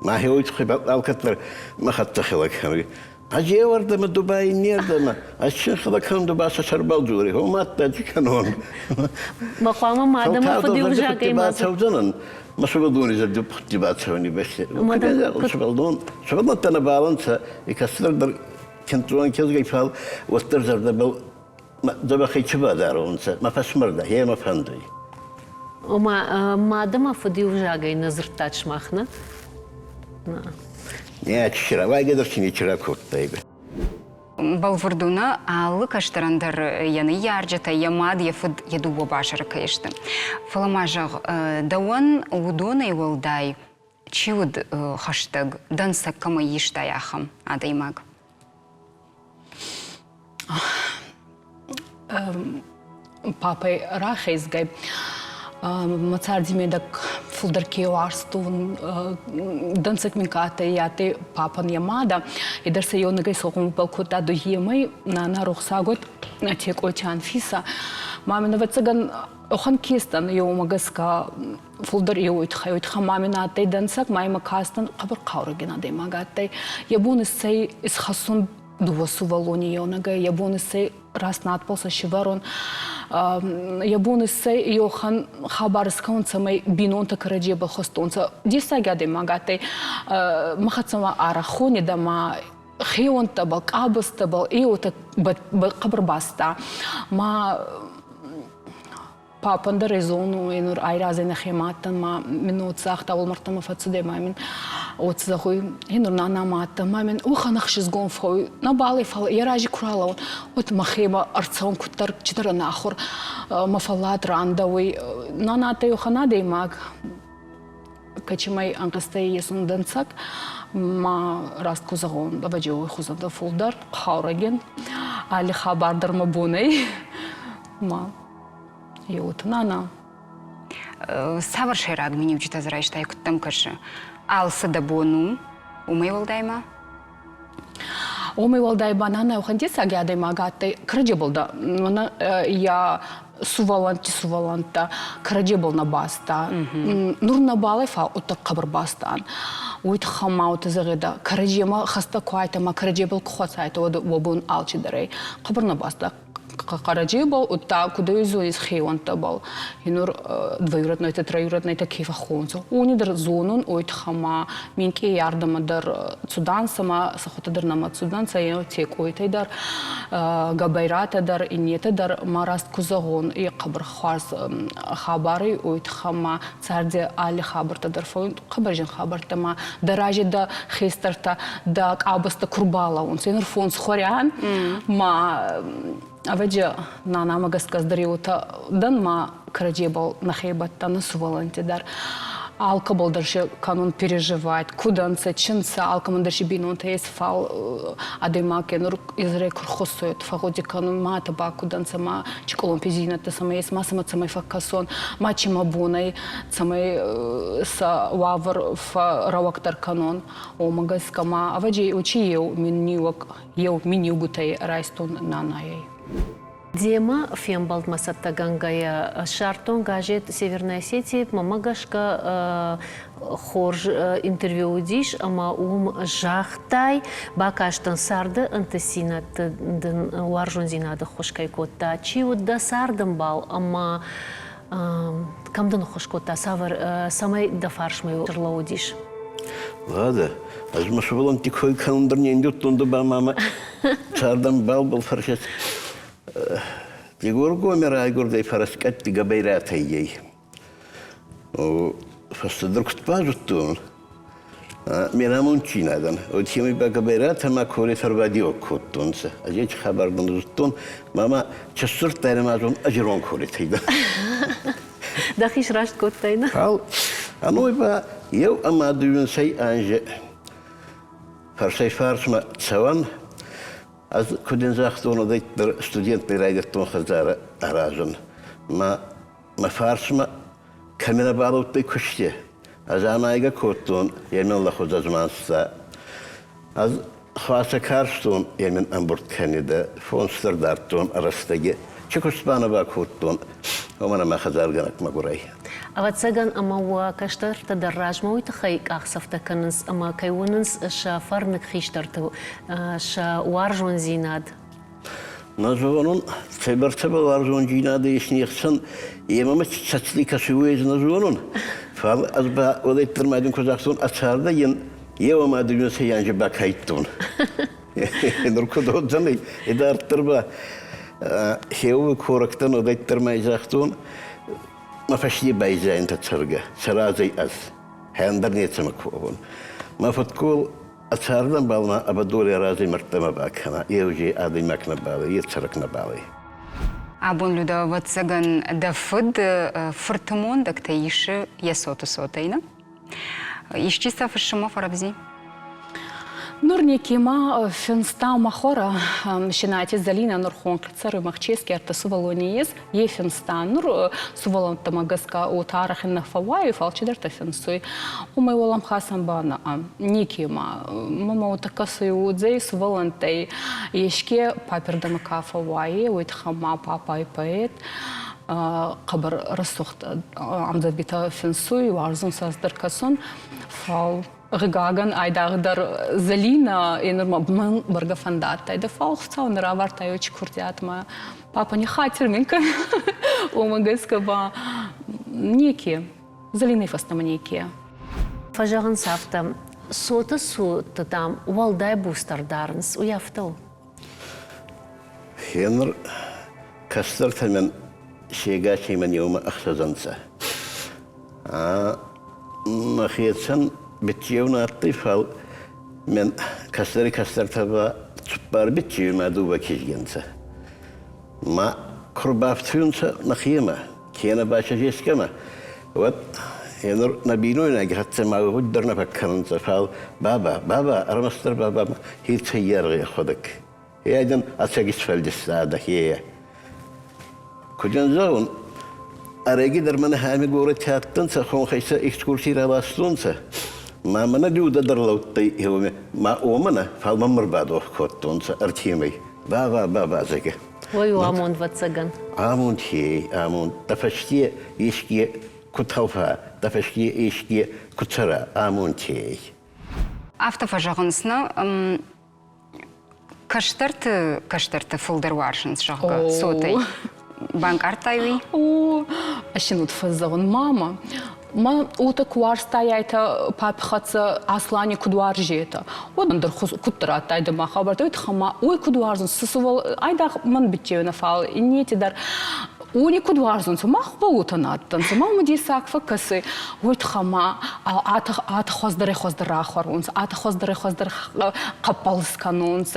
Ma he oyt xibat alkatlar ma hatta xilak. Acıya vardı mı Dubai nerede mi? Açın xilakın Dubai'sa şarbal juri. O matta çıkanon. Maqama madem fıdi ujaqay ma savdanan. Ma subaldoni zardı pıttibat savni beşte. Subaldon. Subaldon tana bağlansa ikaslardır kentron kezgay fal ottar zarda bel da bakay çibadar onsa. Ma fasmarda he ma fanday. Ama madem fıdi ujaqay nazırtaç maxna. Ne açıra vay kadar şimdi çıra kottaydı. Балвурдуна алы каштарандыр яны яржата ямад яфыд яду бабашара кайышты. Фаламажаг дауан удона ивалдай чиуд хаштаг данса кама иштаяхам адаймаг. папой рахейсгай. Мацардимедак фулдарки уарстун дансак минката яты папан ямада и дарса йонагай соком балкота до емай на рухсагот на тек очан фиса мамина вацаган охан кистан йомагаска фулдар йоит хайот хамамина тай дансак майма кастан қабр қаурагина демагатай ябун сей из хасун дувасу валони йонагай ябун сей раснат полса шиварон ябун сей йохан хабарскаун самай бинонта караджеба хостонца дисагяде магатай махатсама арахони дама хионта бал кабаста бал иота қабр баста ма папанда резону инур айразена хематтан ма минут сахта ол мартама фацуде мамин отзахуй инур нанаматта мамин уханах шизгон фой набали фал яражи курала вот махеба арцаун куттар читара нахур мафалат рандавой наната йоханаде маг качимай анкастай есун дансак ма растку загон бабаджо хузанда фулдар хаураген али хабардар мабуней ма Йот, нана. Саваршай рад мені вчита зрайшта, як там каже. Алса да бону, умей волдайма? Умей волдайма, нана, уханти сагядай магатay, краджи болда. Я суваланта, краджи бол на баста. Нур на балай фа, ута кабр бастан. Уйт хама ута загида. Краджи ма хаста куайта, ма краджи бол кухацайта, вобун алчи дарай. Кабр на баста. Караджи был, вот так, куда изолис хейванта был. Инур двоюродный, это троюродный, это кефа хонцо. Уни дар зонун, ойт хама, минки ярдама дар цудан сама, сахота дар нама цудан, саяно тек ойтай дар габайрата дар инета дар мараст кузагон и кабр хварс хабары ойт хама, царде али хабарта дар фон, кабаржин хабарта ма, даражи да хестарта, да кабаста курбала он. Инур фон схорян, ма Аведжа на намагас дариута данма краджебал нахейбатта насуваланти дар алкабал дарши канун переживает куданца чинца алкаман дарши бинунта есть фал адемаке нур изре курхосует фагоди канун мата ба куданца ма чиколон пизината самай есть масама самай факасон мачи мабунай самай са вавр фа равактар канон о магас кама аведжа учи ев миниук бутай райстон нанай Дема фембалт масатта гангая шартон гажет Северной Осетии мамагашка хорж интервью удиш ама жахтай бакаштан сарды антасинат уаржон зинада хошкай кота чиут да сардам бал ама камдан хошкота савар самай да фаршмай жырла удиш. Ладно, аз машвалон тихой календар не идет тунду ба мама сардам бал был фаршет. Егор гомер айгурдай фараскат габайрата ей. О фастадрукт пажуттун. Мирамунчинадан. Вот хими ба габайрата ма коре фарвадио коттунса. Ажеч хабардан зуттун мама часур таремазун ажирон коре тайда. Дахиш рашт коттайна. Ал аной ба ев амадуюн сай анже. Фарсай фарсма цаван аз куден захтон дайтер студент берайдеттон хазара аражын. Ма фарсма камера балуттай куште. Аз анайга коттон емен Аллах узазманса. Аз хваса карстон емен амбурт канида фонстардартон арастаги. Чекуспанова коттон. Омана ма хазарганак магурай. Авацаган амауа каштар тадарраж мауит хайк ахсафта канынс ама кайвунынс ша фарнык хиштарту ша уаржон зинад. Названун цебертебел уаржон зинад ешнехсан емама чачли кашуез названун. Фал азба одеттер майдун козахтун ачарда ен ева дүйнө сеянжы бакайттун. Нуркудо жаны идарттырба хеу корактан одеттер майзахтун ما فشي بايزا انت تسرقه سرازي از هندر نيتسمك فوقون ما فتقول اتساردن بالما ابدولي رازي مرتما باكنا يوجي ادي ماكنا بالي يتسرقنا بالي Абон люда ватсаган да фуд фортумон да ктаиши ясоту сотайна. Ишчиса фашима фарабзи. Нурни кима финста махора шинати залина нурхон кцары махчески арта сувалониес е финста нур сувалон тамагаска утарахин на фавай фалчидерта финсуй умай волам хасан бана никима мама утакасы удзей сувалонтай ешке папердама кафавай уит хама папа и поэт قبر رسخت عمد بيتا فنسوي وعرضون سازدر كسون فال غاغن ايداغدر زلينا انر مبمن برغا فندات ايدا فال خصاو نراورتا يوچ كورتيات ما папа не хатер минка омагаска ба неки зелиный фастаманеки Фажаган сафта сота сота там валдай бустардарнс уяфтал. Хенр кастарта мен شيء من يوم أخذنسه. ما خيتسن بتجيونا الطفل من كسر تبا تبار بتجيو ما دوبا كيجنسه. ما كربافتونسه نخيمة كينا باشا جيسكما. وات ينور نبينونا جهت ما ودرنا فكرنسه فال بابا أرمستر بابا هي تسير ياخذك. هي أيضا أتسجس فالجسادة هي. كجنزون أرجع درمنا هامي قورة تاتنسا خون خيسا إكسكورسي راباستونسا ما منا جودة درلوتي هو ما أومنا فالممر بعده كوتونسا أرتيمي بابا زكى ويو آمون واتسجن آمون تفشتي إشكي كتوفا تفشتي إشكي كترا آمون تي автофажағынсына каштарты фулдер варшынс жағы сотай банк артайы. О, ашинут фазагон мама. ما اوتا کوارستا یایتا پاپ خاطر اصلانی کدوار جیتا و من در خود کترات تاید ما خبر دارید خما اوی کدوارزن سوال ایدا من بچه نفعل اینیتی در اونی کدوارزن سو ما خب اوتا ناتن سو ما مدی ساق فکسی وید خما آت خواستر آخرونس آت خواستر قبالس کانونس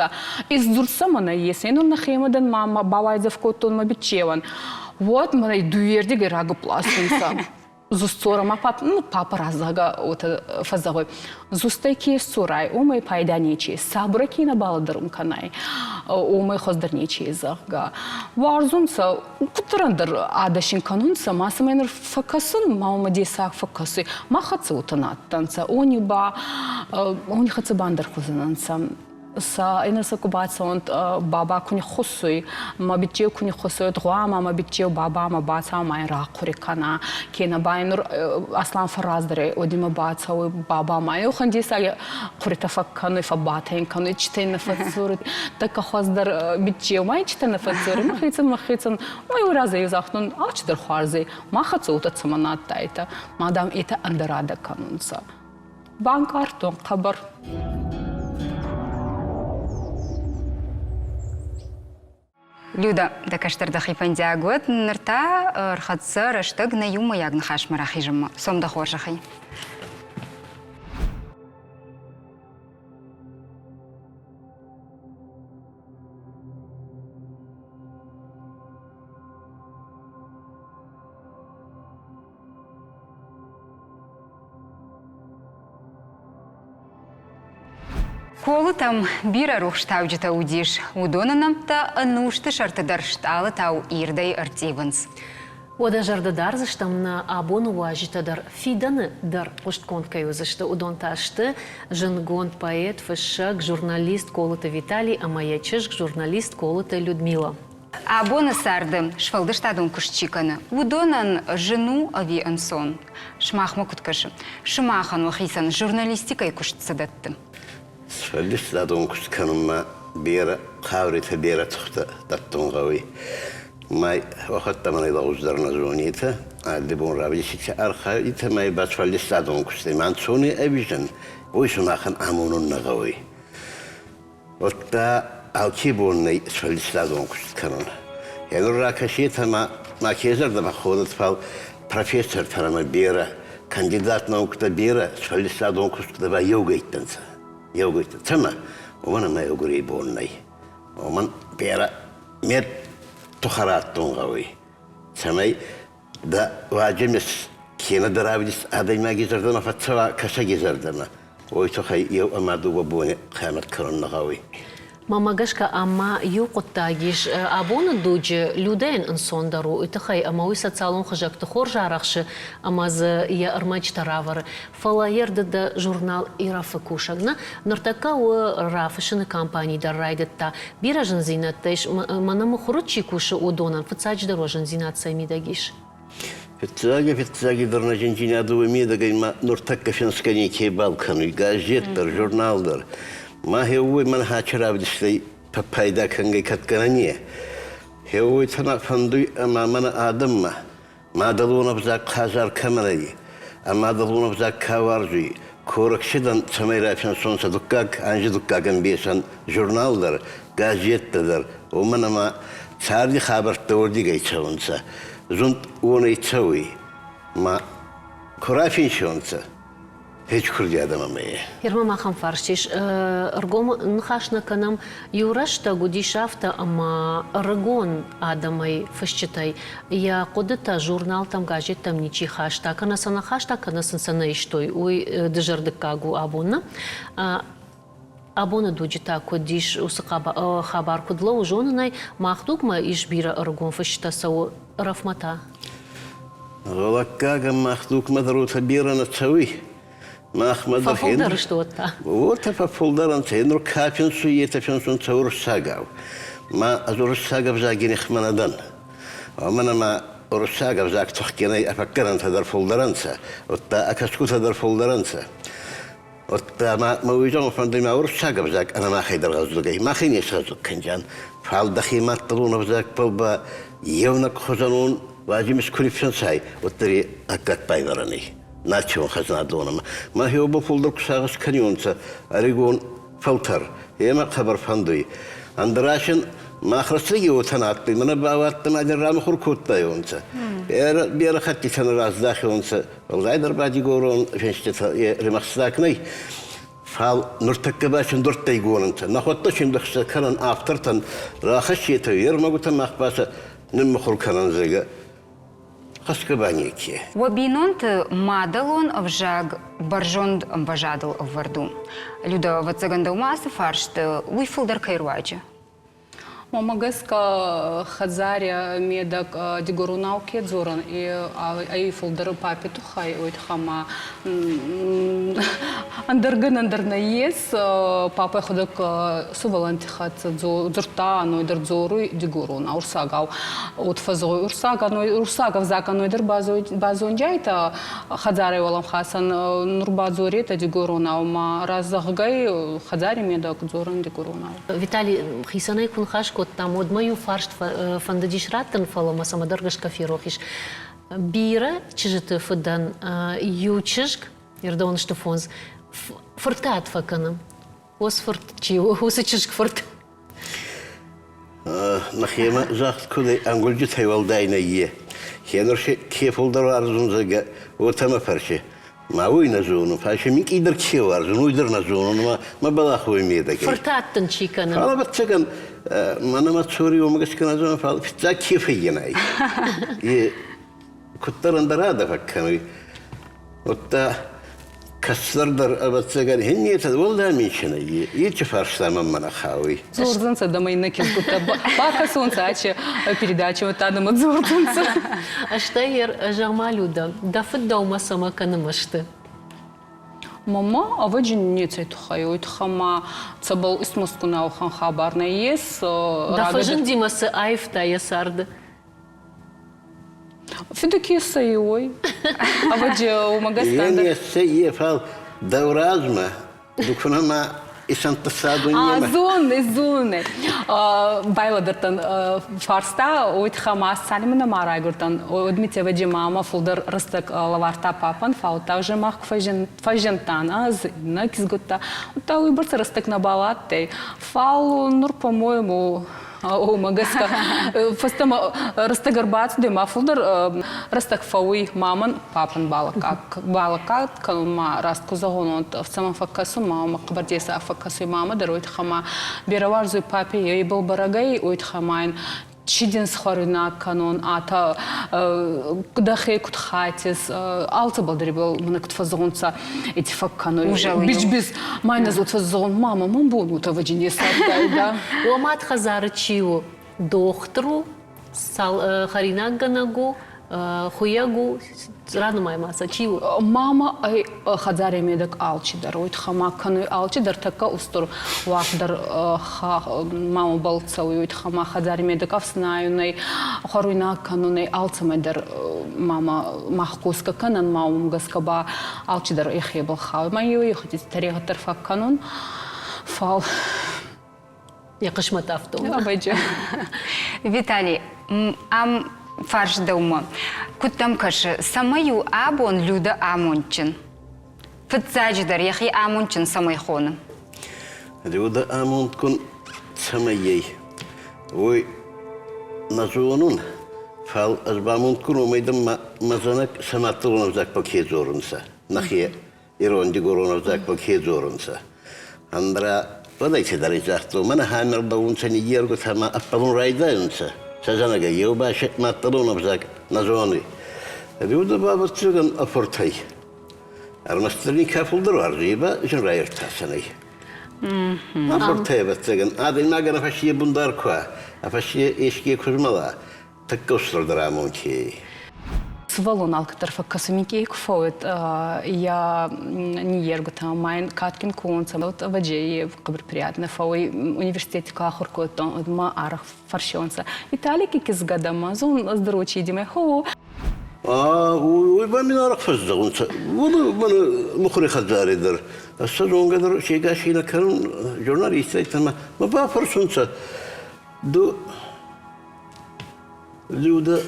از درسا من ایسی نون نخیم دن ما باوایزف کتون ما بچه‌ون وات من دویردی گراغ پلاستینسا زوستورما папа разага ота фазагой зустайки сурай умай пайданичи сабраки на балдарум канай умай хоздерничи зага варзунса кутрандыр адашин канунса масамайнер факасын маумади сак факасы махацы утанаттанса они хацы бандар хузананса са инерса кубаца он баба куни хусуй ма биче куни хусуй дгуама ма биче баба ма баца май ракурикана кена байнур аслан фараздре одима баца ой баба май хандиса курита факканы фабатен каны чтен фацур така хоздер биче май чтен фацур махицын ой ураза юзахнун ачдер харзи махаца утацманат тайта мадам это андарада канунса банкартон хабар Люда, да каштарда хипандиагот, нырта рхатса раштаг на юма ягн хашмара хижма. Сомда хоршахай. Колы там бира рухштау жита удиш, удонанам та анушты шартыдар шталы тау ирдай артиванс. Ода жардадар заштамна абону важитадар фиданы дар пуштконткаю зашта удон ташты жынгон поэт, фышак, журналист Колыта Виталий, а маячыш журналист Колыта Людмила. Абона сарды швалдыштадун кушчиканы. Удонан жену ави ансон. Шмахма куткашы. Шмахан вахисан журналистикай куштсадатты. فلسه كانوا ما بيرة خاورة بيرة تخت تطون قوي ما وقت من إذا وزرنا زونيته عدبون رابي شيء أرخى إذا ما يبات فلسه دون كستمان سوني أبيجن ويش ما خن أمونون قوي وقت أكيبون فلسه دون كست كانوا يعني راكشيته ما كيزر ده بخودت فال بروفيسور ترى ما بيرة كانديدات نوكت بيرة فلسه دون كست ده بيوجي تنسى يوجد تما ومن ما يقريبوني ومن بيرا ميت تخرات تونغوي سمي دا واجمس كينا درابيس هذا ما جزردنا فتسوا كشا جزردنا ويتخي يو أمادو وبوني خامت كرن غاوي Мамагашка ама юқоттагиш абона дуджи люден инсондару итахай ама уй социалон хажак тхор жарахши ама за я армач таравар фалаерда да журнал ирафакушагна нортака у рафшина компании да райдетта биражен зинаттеш манаму хуручи куши удонан фцач дорожен зинатса мидагиш Фитцаги дорнажинчиня дуэмида гайма нортакка финскани кейбалкану газеттер журналдар ما هو من هاتشراب دشتي ببايدا كنجي كتكنانية هو تنا فندي أمامنا آدم ما دلونا بزاك خازار كمري أما دلونا بزاك كوارجي كورك شدن سميرا فنسون سدكاك أنجي دكاكن بيسان جورنالدر غازيتدر ومن ما ساردي خبر توردي جاي تشونسا زنت وني تسوي ما كرافين شونسا هیچ کردی آدم میه. Hirma macham farstisch. Ergom nchashna kanam jurashta gudishafta ama ergon adamai fashchitai. Ja kodeta журнал там газет там ничи хашта. Kana sana хашта, kana sana ishtoi. Ой дежардыкагу абона. Абона дуджита кодиш усакаба хабар кудло ужонанай махдукма ишбира эргон фашчита сау рафмата. Лаккага махдук мадрута бира на цави. ففولدر شتوتا. وقت ففولدر أنت إنه كافين سوية تفين سون تصور الساقة. ما أزور الساقة بزاقين إخمنا دن. ومن ما الساقة بزاق تحكيني أفكر أنت هذا الفولدر أنت. وتا أكسكوت هذا الفولدر أنت. وتا ما ويجون فندي ما الساقة بزاق أنا ما خيدر غزلقي ما خيني سغزق كنجان. فعل دخيمات طلون بزاق بلبا يونك خزنون واجي مسكولي فين ساي وتري أكاد بايدراني. ناتشون خزنة دونما ما هي بفولدر كساغس كنيونسا أريقون فلتر هي ما خبر فندوي عندراشن ما خرجتي وتناطي من باوات ما جرام خركوت بايونسا بيرا خدتي تنراز داخلونسا والله دربادي يقولون فينشت رمخساكني فال نرتكباشن درت يقولون انت ناخذتش مدخش كان افترتن راخشيته يرما قلت ما خباسه نم خركان زيغا خسكبانيكي وبينونت مادلون أفجاج برجوند أمبجادل أفردو لودا واتسجندو ما سفارشت ويفلدر كيرواجه Мамагаска хазаря медак дигорунау кедзоран и ай фолдер папе тухай ойт хама андерган андерна ес папа ходок суваланти хат зурта но дерзору дигорун урсагау от фазой урсага но урсага взака но дер базонжайта хазаре валам хасан нурбазорета дигорунау ма разагай хазаре медак зоран дигорунау Виталий хисанай кунхаш там от мою фарш фандадиш раттен фалома самадыргаш кафирохиш бира чижете фудан ючишк ердон что фонс фортат факанам ос форт чи ос чишк форт نخيمة زاخت كل أنقول جت هي والدينا إيه خيانر كيف ولدر أرزون زجا وتم فرشة ما هو ينزونه فاش ميك يقدر كيو أرزون ويقدر نزونه ما بلاخوي ميدا كي فرتات تنشي كان أنا بتشكن ما أنا ما تصوري وما قش كنا زمان فعل في كيف هيناي كنت رندر هذا فكاني وتا كسر در أبتشكن هني تقول مين شنو يتفرش تمام من أخاوي Зорзанца да мы накин кута бака солнца аче передача вот там от зорзанца. А что ер жамалюда да фуддаума сама канамашты Мама, а вы же не цветухай, ой, хама, цабал истмоску на ухан хабар на ес. Да фажин димасы айфта ясарда. Фидуки сайой. А вы же у магазина. Я не фал дауразма, дукуна ма исантасаду нема. Зоны. Байладертан фарста, ой, хама салимна марайгуртан. Одмите вы же мама фулдер растак лаварта папан, фаута уже мах фажентан, аз на кизгута. Та выборцы растак на балатей. Фал нур по-моему. О, магаска. Фастама растагарбац дема фулдер растак фауи маман папан балакат калма растку загонот в самом факасу мама кабардеса факасу мама даройт хама бераварзу папе ей был барагай ойт хамайн чиден схорына канон ата кудахе кутхатис алты балдрибл мына кутфазонца эти факкану биш майна зутфазон мама мамбон утаваджине садда Уамат хазары чиу доктору сал харинагганагу хуягу рано маймаса чиу мама ай хазаре медак алчидар ойт хамакану алчидар така устур вахдар мама балцау ойт хама хазаре медак авснаюнай хоруйна кануны алцамайдар мама махкуска канан маум гаскаба алчидар ихебал хау майой хотите таригатар факканун фал якышмат авту абайджа Виталий, ам фарш дома. Куттам кашы, самаю абон люда амончин. Фытсаджидар, яхи амончин самай хоны. Люда амон кун самаей. Ой, назуонун. Фал азбамон кун умайдам мазанак саматтылын авзак пакет зорынса. Нахе иронди горон авзак пакет зорынса. Андра подайте даризахту. Мана хамер баунса не ергут хама аппалун райдайнса. Сазанага еубашет маттылын авзак назуоны. Люда баба цыган афортай. Армастырни кафулдар var riba, için rayırtasını. Afırtaya battıgın. Adın nagana faşiye bundar koa. Faşiye eşkiye kuzmala. Tıkkı ustırdır amon ki. Свалон алкатар факкасумики кфоет я не ергута майн каткин конца вот ваджи кабр приятно фой университет кахурко ма арах фаршонца Италики кизгадама зон здрочи диме хо Ой, бамин арах фаздагунца. Bunu mukhri khazaridir. Asazon kadar şey gaşina karın jurnalist aytama. Ma ba farsunsa. Люда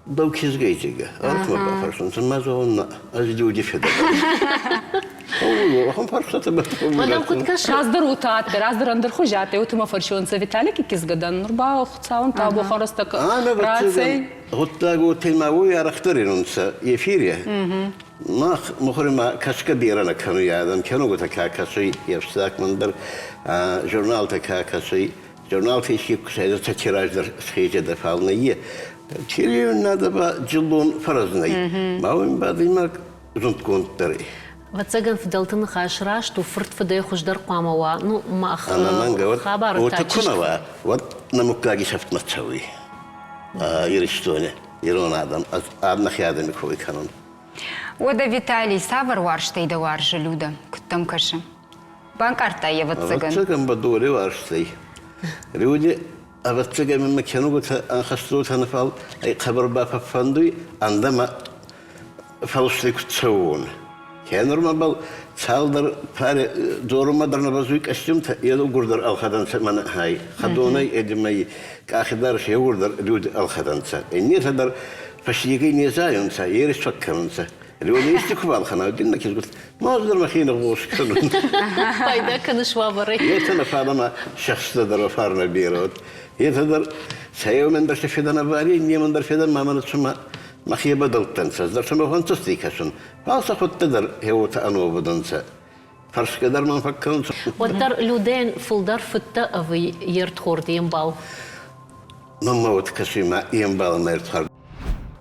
Даукизгейтига. Аркма ба farsunsa. Mazonna az люди феда. Ой, хам фарсата ба. Мадам куткаш раздар утат раздар андыр хужаты утма фаршонца Виталики кизгадан нурба хцаун табу харастак рацей Готтагу темавой арахтаринунса ефирия. Мах мухрима кашка бирана кану ядам кану гота какасой явсак мандар журнал какасой журнал тешик кусайда тираждар схеджеда фалные. Чирин надо ба жилун фаразнай. Мауим бадимак зунтконтари. Вацаган фдалтын хашра, что фырт фадай хуждар қамава. Ну, мах хабар вот такунава. Вот намукаги шафт мацави. Иристоне, ирон адам, аднах ядами кой канон. Ода Виталий савар варштейда варжа люда. Куттам кашы. Банк артая вацаган. Вацаган бадури варштай. Люди вацаган мимма кенугута анхаструт ханафал ай хабар ба фандуй андама фалштай кутсаун. Kenor mal çaldır pare doğrumadır nabazı kastım ta ya da gurdur alhadan mana hay khadonay edmeyi kahidar şey gurdur lud alhadan sa niye kadar faşiyeki niye zayın sa yeri çakkanın sa lud istikbal khana dinle ki gurt mazdır makine boş kanun Fayda kanışma var. yetene fadama şahsıdır farna birot yeter sayımın da şefedana bari niye mandar fedan mamana çuma مخيه بدل تنسى در شما فانتستي كشون فاسا خد تدر هو تأنو بدنسى فرش كدر ما نفكرون Оттар люден фулдар фытта авы ерт хорды ембал. نما وتكشي ما ينبال ما يرتخر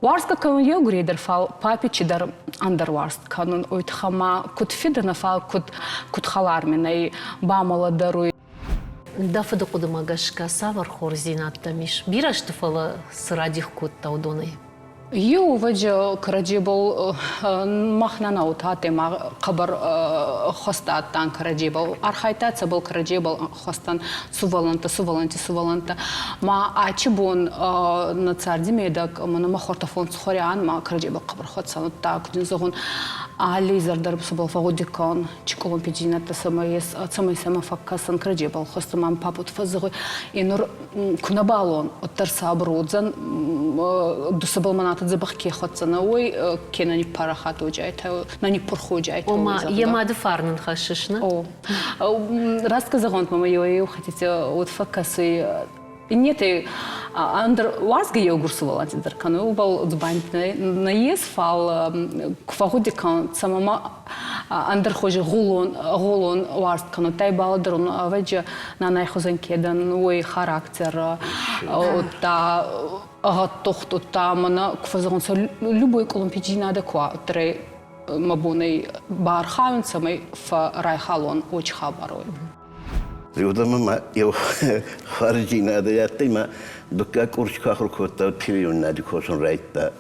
Варска канун йогридер фал папи чидар андер варст канун ойт хама кут фидана фал кут халарминай бамала даруй Да фыды кудыма гашка савар хор зинат тамиш. Бираш тыфала сырадих кут таудоны. Ю ваджа караджибал махнана утате ма қабар хостаттан караджибал архайтаца был караджибал хостан суваланта ма ачибон на цардимедак мана махортафон схориан ма караджибал қабар хотсан так динзогон ализар дарб субал фагудикан чиколон пиджината самай сама факкасан караджибал хостамам папут фазгой инур кунабалон оттар сабрудзан дусабал манат забахки хотсана ой кенани парахат уджайта нани пурхуджайта Ома емады фарнын хашишна. рассказагон мама йой хотите вот факасы Нет, андер варсга я угурсувала антидер кану бал дбант на ес фал квагоди кан самама андер хожи голон варст кану тай балдерун аведжа на найхозен кедан ой характер та агатохто тамана квазонса любой колумпиджина адеква тре мабуней бархаун самай фа райхалон оч хабарой. Люда мама eu خارجينا هذا يتيما دكا كورش كاخر كوتا تريون نادي كوسون رايتا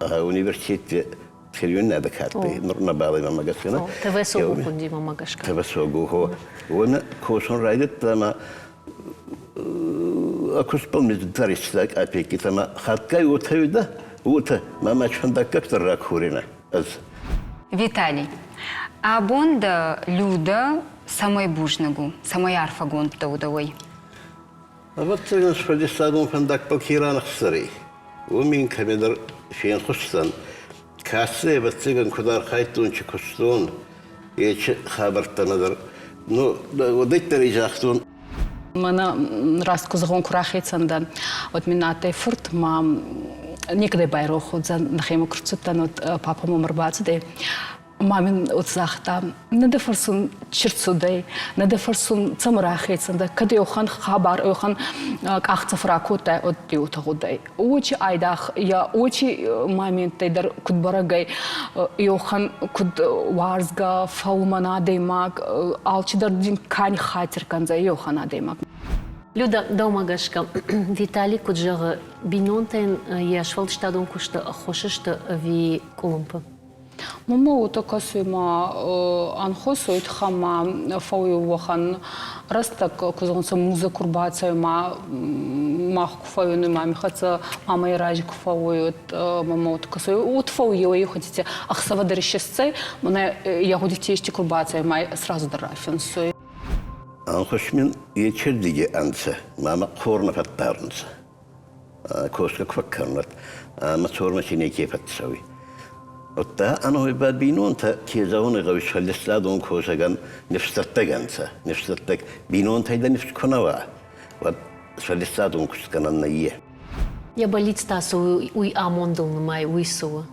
университет تريون نادي كاتي نورنا بالي ماما قصنا تبسوغو كندي ماما قشكا تبسوغو هو وانا كوسون رايتا ما أكوس بالمد درس لك أبيكي تما خاتكاي وتهيدا وته ماما شندك أكتر راكورينا أز Виталий, а бонда люда самой бужнагу, самой арфагон таудовой. А вот ты наш фадисадун фандак покиранах сари. ومين كمدر فين خصن كاسة بتسجن كدار خايتون شكستون يش خبرت ندر نو وديت رجعتون Мана раз кузгон курахицанда от минате фурт ма некде байроху за нахема курцутан от папа мамрбацде мамин от захта не дефорсун чирцудей не дефорсун цамрахицанда каде охан хабар охан ахцафракота от диутагудей очи айдах я очи моменте дар кудбарагай охан куд варзга фаумана демак алчидар дин кань хатер канза йохана демак Люда домагашка Виталий куджага бинонтен яшвал штадон кушта хошишта ви колумпа. Мама утакасума анхосует хама фау вохан растак кузонса муза курбаца ма мах фау не мами хаца мама и ражи фаует мама утакасу от фау ее хотите ахсава даришесце мана я ходите еще курбаца май сразу дарафинсу أنخشمن يشردي أنسى ما قورنا فتارنسى كوسك فكرنت ما تصور ماشيني كيف تسوي وتا أنا هو بعد بينون تا كيزاون غويش خلصلادون كوسكان نفستك أنسى نفستك بينون تا إذا نفس كنوا وخلصلادون كوسكان النية Я болит стасу уй амондл май уй сова.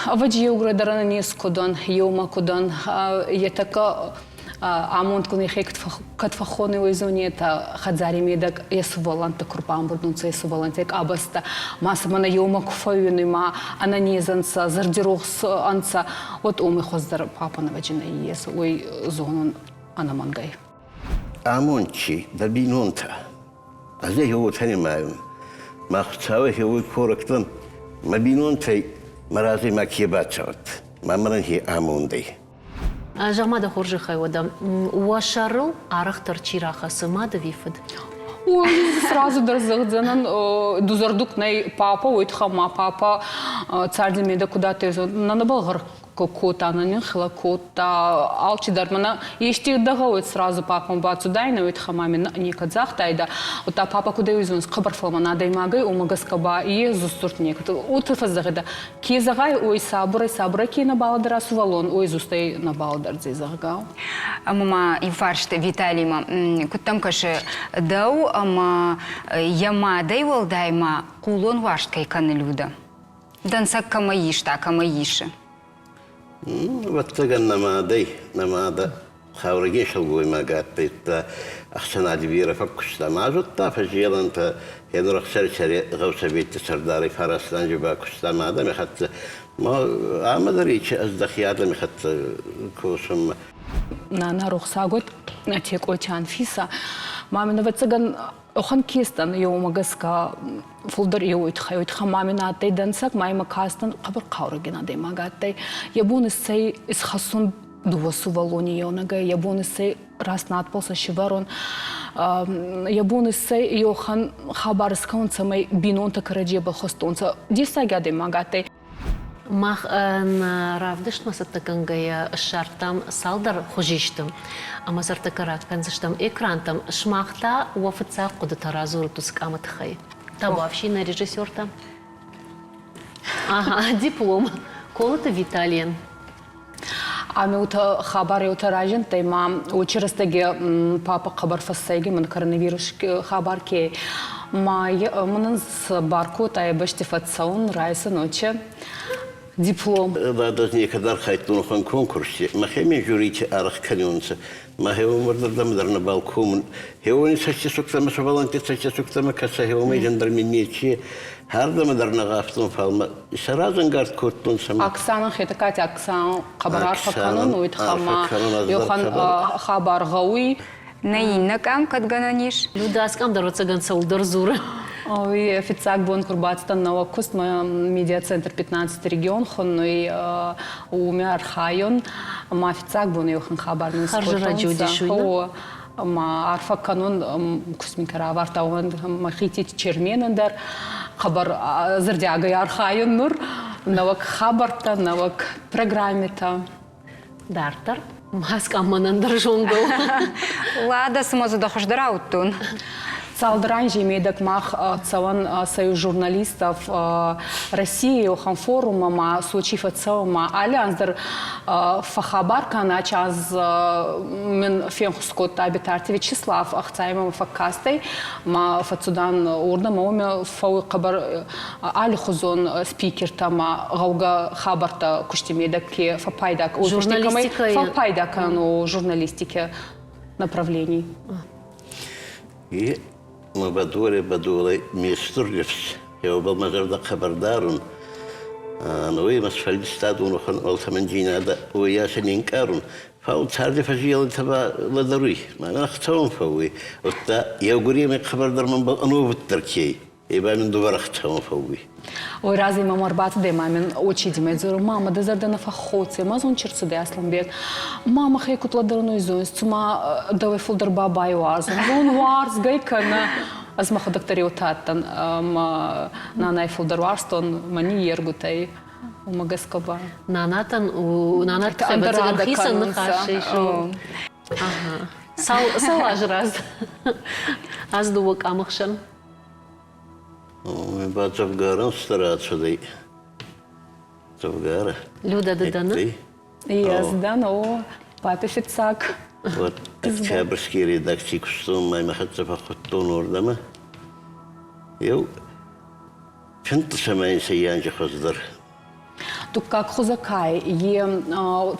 аваджи уградарана нескодан йома кодан я така амонт кони хект катфахони уизонета хадзари медак есуваланта курбан бурдунца есувалантек абаста масамана йома куфаюни ма ананезанца зардирохс анца от уми хоздар папана ваджина ес уй зонун анамангай амончи да бинонта азей هو تاني ما خصاوي هو كوركتن ما بينونتا مرازي ما كيباتشوت ما مرنهي амондي Жамада хоржи хайвада уашару арахтар чираха сымада вифад. Ой, сразу дразагдзанан дузардук най папа уйтхама папа цардимеда куда-то на болгар кота на нихла кота алчи дармана ешти дагаует сразу папа бацу дайна уйтхамами ника захтайда ота папа куда юзунс кабарфома надай магай умагаскаба и зустурт некат утфаздагда кезагай ой сабра ки на балдара сувалон ой зустай на балдар зезагау Мама и фарште Виталима кутам каше дау ама яма дайвал дайма кулон вашткай канелюда дансак камаишта камаиши واتقن نمادا خاورجيش القوي ما قات بيت أحسن عادي بيرا فكش ما زودتا فجيلا أنت ينرخ سري غوسة بيت سرداري فارسلان جبا كشتا ما دم خدت ما عمدريش أزدخيات لم خدت كوسم на рухсагот на тек очан фиса мамина вацаган охан кистан йомагаска фулдар йойт хайот хамамина тайдансак майма кастан қабр қаурагина демагаттай ябуны сей из хасун дувасу валони йонага ябуны сей раснат полса шиварон ябуны сей йохан хабарскаун самай бинонта караджеба хостонца дисага демагаттай Мах на равдыш масаттакангая шартам салдар хожиштам, а масартакарак канзаштам экрантам шмахта уафца кудатаразуру тускамат хай. Табавщина режиссер там. Ага, диплом. Колото Виталиен. Ами ута хабар ута ражен тема через теге папа хабар фассайги мен коронавирус хабар ке май менен барку тай бештифатсаун райса ночи диплом. Да, даже некогда хайтун хан конкурсе. Махеме жюрите арах канюнца. Махево мордам дар на балкон. Хеони сачи суктама саваланти сачи суктама каса хеоми жандарминичи. Хардама дар на гафтун фалма. Саразан гард коттун сама. Оксана хетакати Оксан хабар факанун уйтхама. Йохан хабар гауи. Наиннак ам катгананиш. Людаскам дароцаган саулдар зура. Ой, официак бон Курбатстан Новокуст, медиацентр 15 регион, хонной умер хайон, ма официак бон йохан хабар мен спортонса. Ма арфа канун кусмикара вартауан махити черменендер хабар зердяга яр хайон нур навак хабарта навак программета. Дартар. Маскам манандар жонгол. Лада смозу дохождара уттун. Салдран жемедок мах цаван союз журналистов России охан форума ма случив цаума альянсдер фахабар канач аз мен фенхускот абитарти Вячеслав ахцаема факастай ма фацудан урда мауме фау хабар али хузон спикер тама гауга хабарта куштемедок ке фапайдак журналистика фапайдак ну журналистике направлений. И мы бадулы мистурлевс. Я был мазарда хабардарун. Но и масфальд стадун хан алсаманджина да уясенин карун. Фау царди фажил таба ладаруй. Мана хтаун фауи. Отта я говорю мне хабардар ман был ану втаркей. Ибо мен довар хтаун фауи. Ой, разве мама арбат де мамин очи димедзор мама дезарда на фахоце мазон черцеде асланбек мама хай кутладарно изонс цума давай фулдар бабай варз он варз гайкана аз маха докториотаттан ма на най фулдар варстон мани ергутай умагаскаба Нанатан хабацаган хисан хаши шо. Ага. Салаж раз. Аз дувак амахшан. Мы бацавгаран стараться дай. Завгара. Люда дедана. Yes, да, но папе фицак. Вот октябрьский редакции кустом май махатса фахоттон ордама. Йоу. Чанта самайн сиянча хоздар. Тук как хузакай е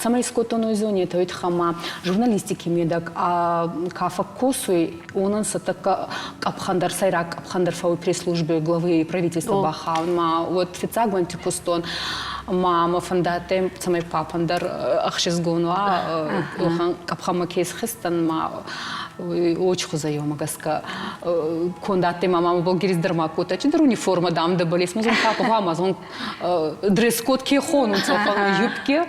самай скотоно изоне тоит хама журналистики медак а кафа косуй онан сатака капхандар сайрак капхандар фау пресс-службы главы правительства Бахаума вот фицагван тикустон мама фандате самай папандар ахшизгонва охан капхама кейс хистан ма очень хузайома гаска кондате мама болгирис дермакота чи дер униформа дам да болес мазон папа мазон дресс-код ке хону цафан юбке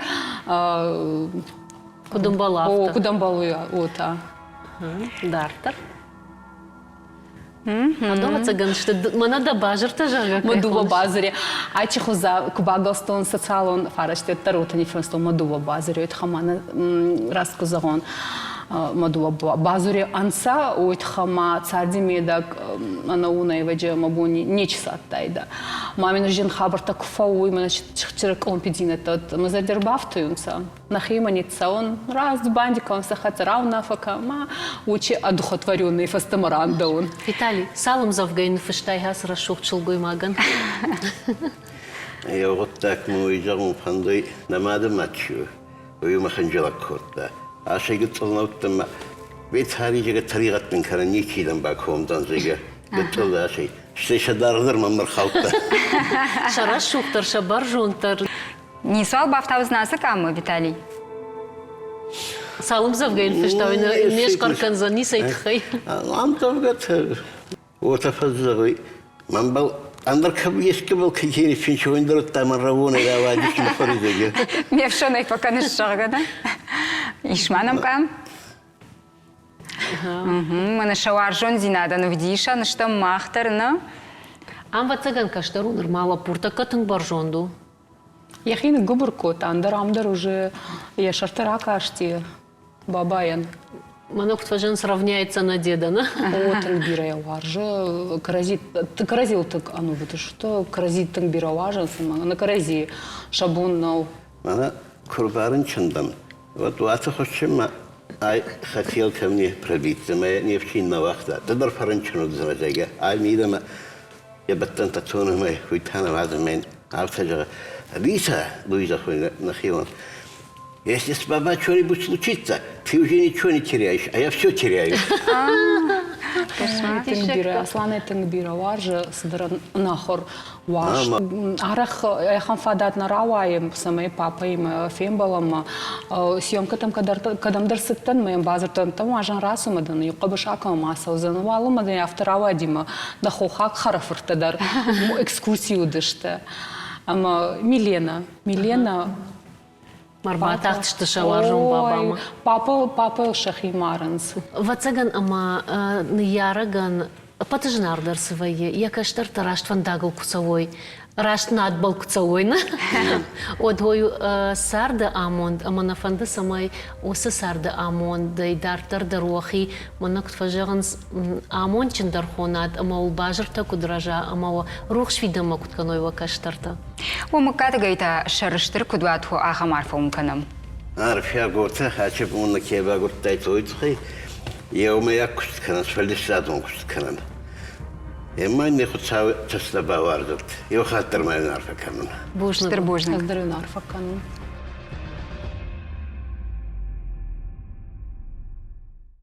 Кудамбалавта. Кудамбалуя ота. Дартар. Мадова цаган что мана да бажарта жага. Мадува базари. Ачи хуза кубагастон социалон фараште тарота нифенстон мадува базари ет хамана раскузагон. Мадува базари анса ет хама цадимедак анауна иваджа мабуни нечса тайда. Мамин жен хабарта кфау именно чирк он пидинетот мазадербафтуюнса. Нахиманица он раз бандиком сахатарауна фака ма учи одухотворенный фастамаранда он. Виталий, салам завгайн фыштайхас рашухчыл гоймаган. Я вот так мы уезжаем в Хандой на матчу. Вы маханджала котта. А шейгит толнауттама. Ведь харижега таригаттын караничидан бакхомдан зега. Гыттылда шей. Штешадардар мамархалта. Шарашухтар шабар жонтар. Не свал бафтаузнасы камы, Виталий? Салам завгайн фыштайна неш карканзан не сайтхай. Антовгат отафаззагой. Мамбал андар кабиески был кичени финчуиндер таман равона да вадиш на фаризеге. Мевшонай пока не шага, да? Ишманам кам? Мана шауаржон зинада навдиша, на что махтар, на? Амва цаган каштару нормала пурта катын баржонду. Яхин губуркот андар амдар уже я шартарака ашти бабаян. Манок тважен сравняется на деда, на? Отын бирая варжа, каразит, ты каразил так, а ну вот что, каразит так бира важен, на карази шабун нау. Мана курбарын чындан. Вот вата хочем, ай хотел ко мне пробиться, мы не в чинно вахта. Тадор фаранчину дзвонега, ай мидама, я баттан татуна май, хуйтана ваза мен, автожа. Луиза хуйна нахилан. Если с баба что-нибудь случится, ты уже ничего не теряешь, а я все теряю. Тингбира, асланы тингбира, варжа сдара нахор ваш. Арах яхан фадат на раваем самой папой фембалам. Съемка там кадам дерсеттен моим базартан там ажан расумадан юқабышака маса занвалу мадан авторава дима да хохак харафыртадар экскурсию дышты. Ама Милена Марбатах шташалажым бабама. Папа шахимаранс. Вацаган ама нияраган патажнардар свое. Я каштар тарашт вандагал куцавой. Рашт надбал куцавойна. Одгою сарда амонд, ама нафанда самай оса сарда амонд, да и дартар даруахи, манак тфажаганс амонд чиндархонат, ама улбажарта кудража, ама рух швидама кутканойва каштарта. ومكات جيتا شرشتر كدواتو آخا معرفة ممكنم عارف يا قوتا حاجب منك كيبا قلت تايتو يدخي يوم يكشت كنان فلساتهم كشت كنان إما إني خد ساوي تسلبا واردت يو خاطر ما ينعرف كمان بوجنك Здравия нарфакан.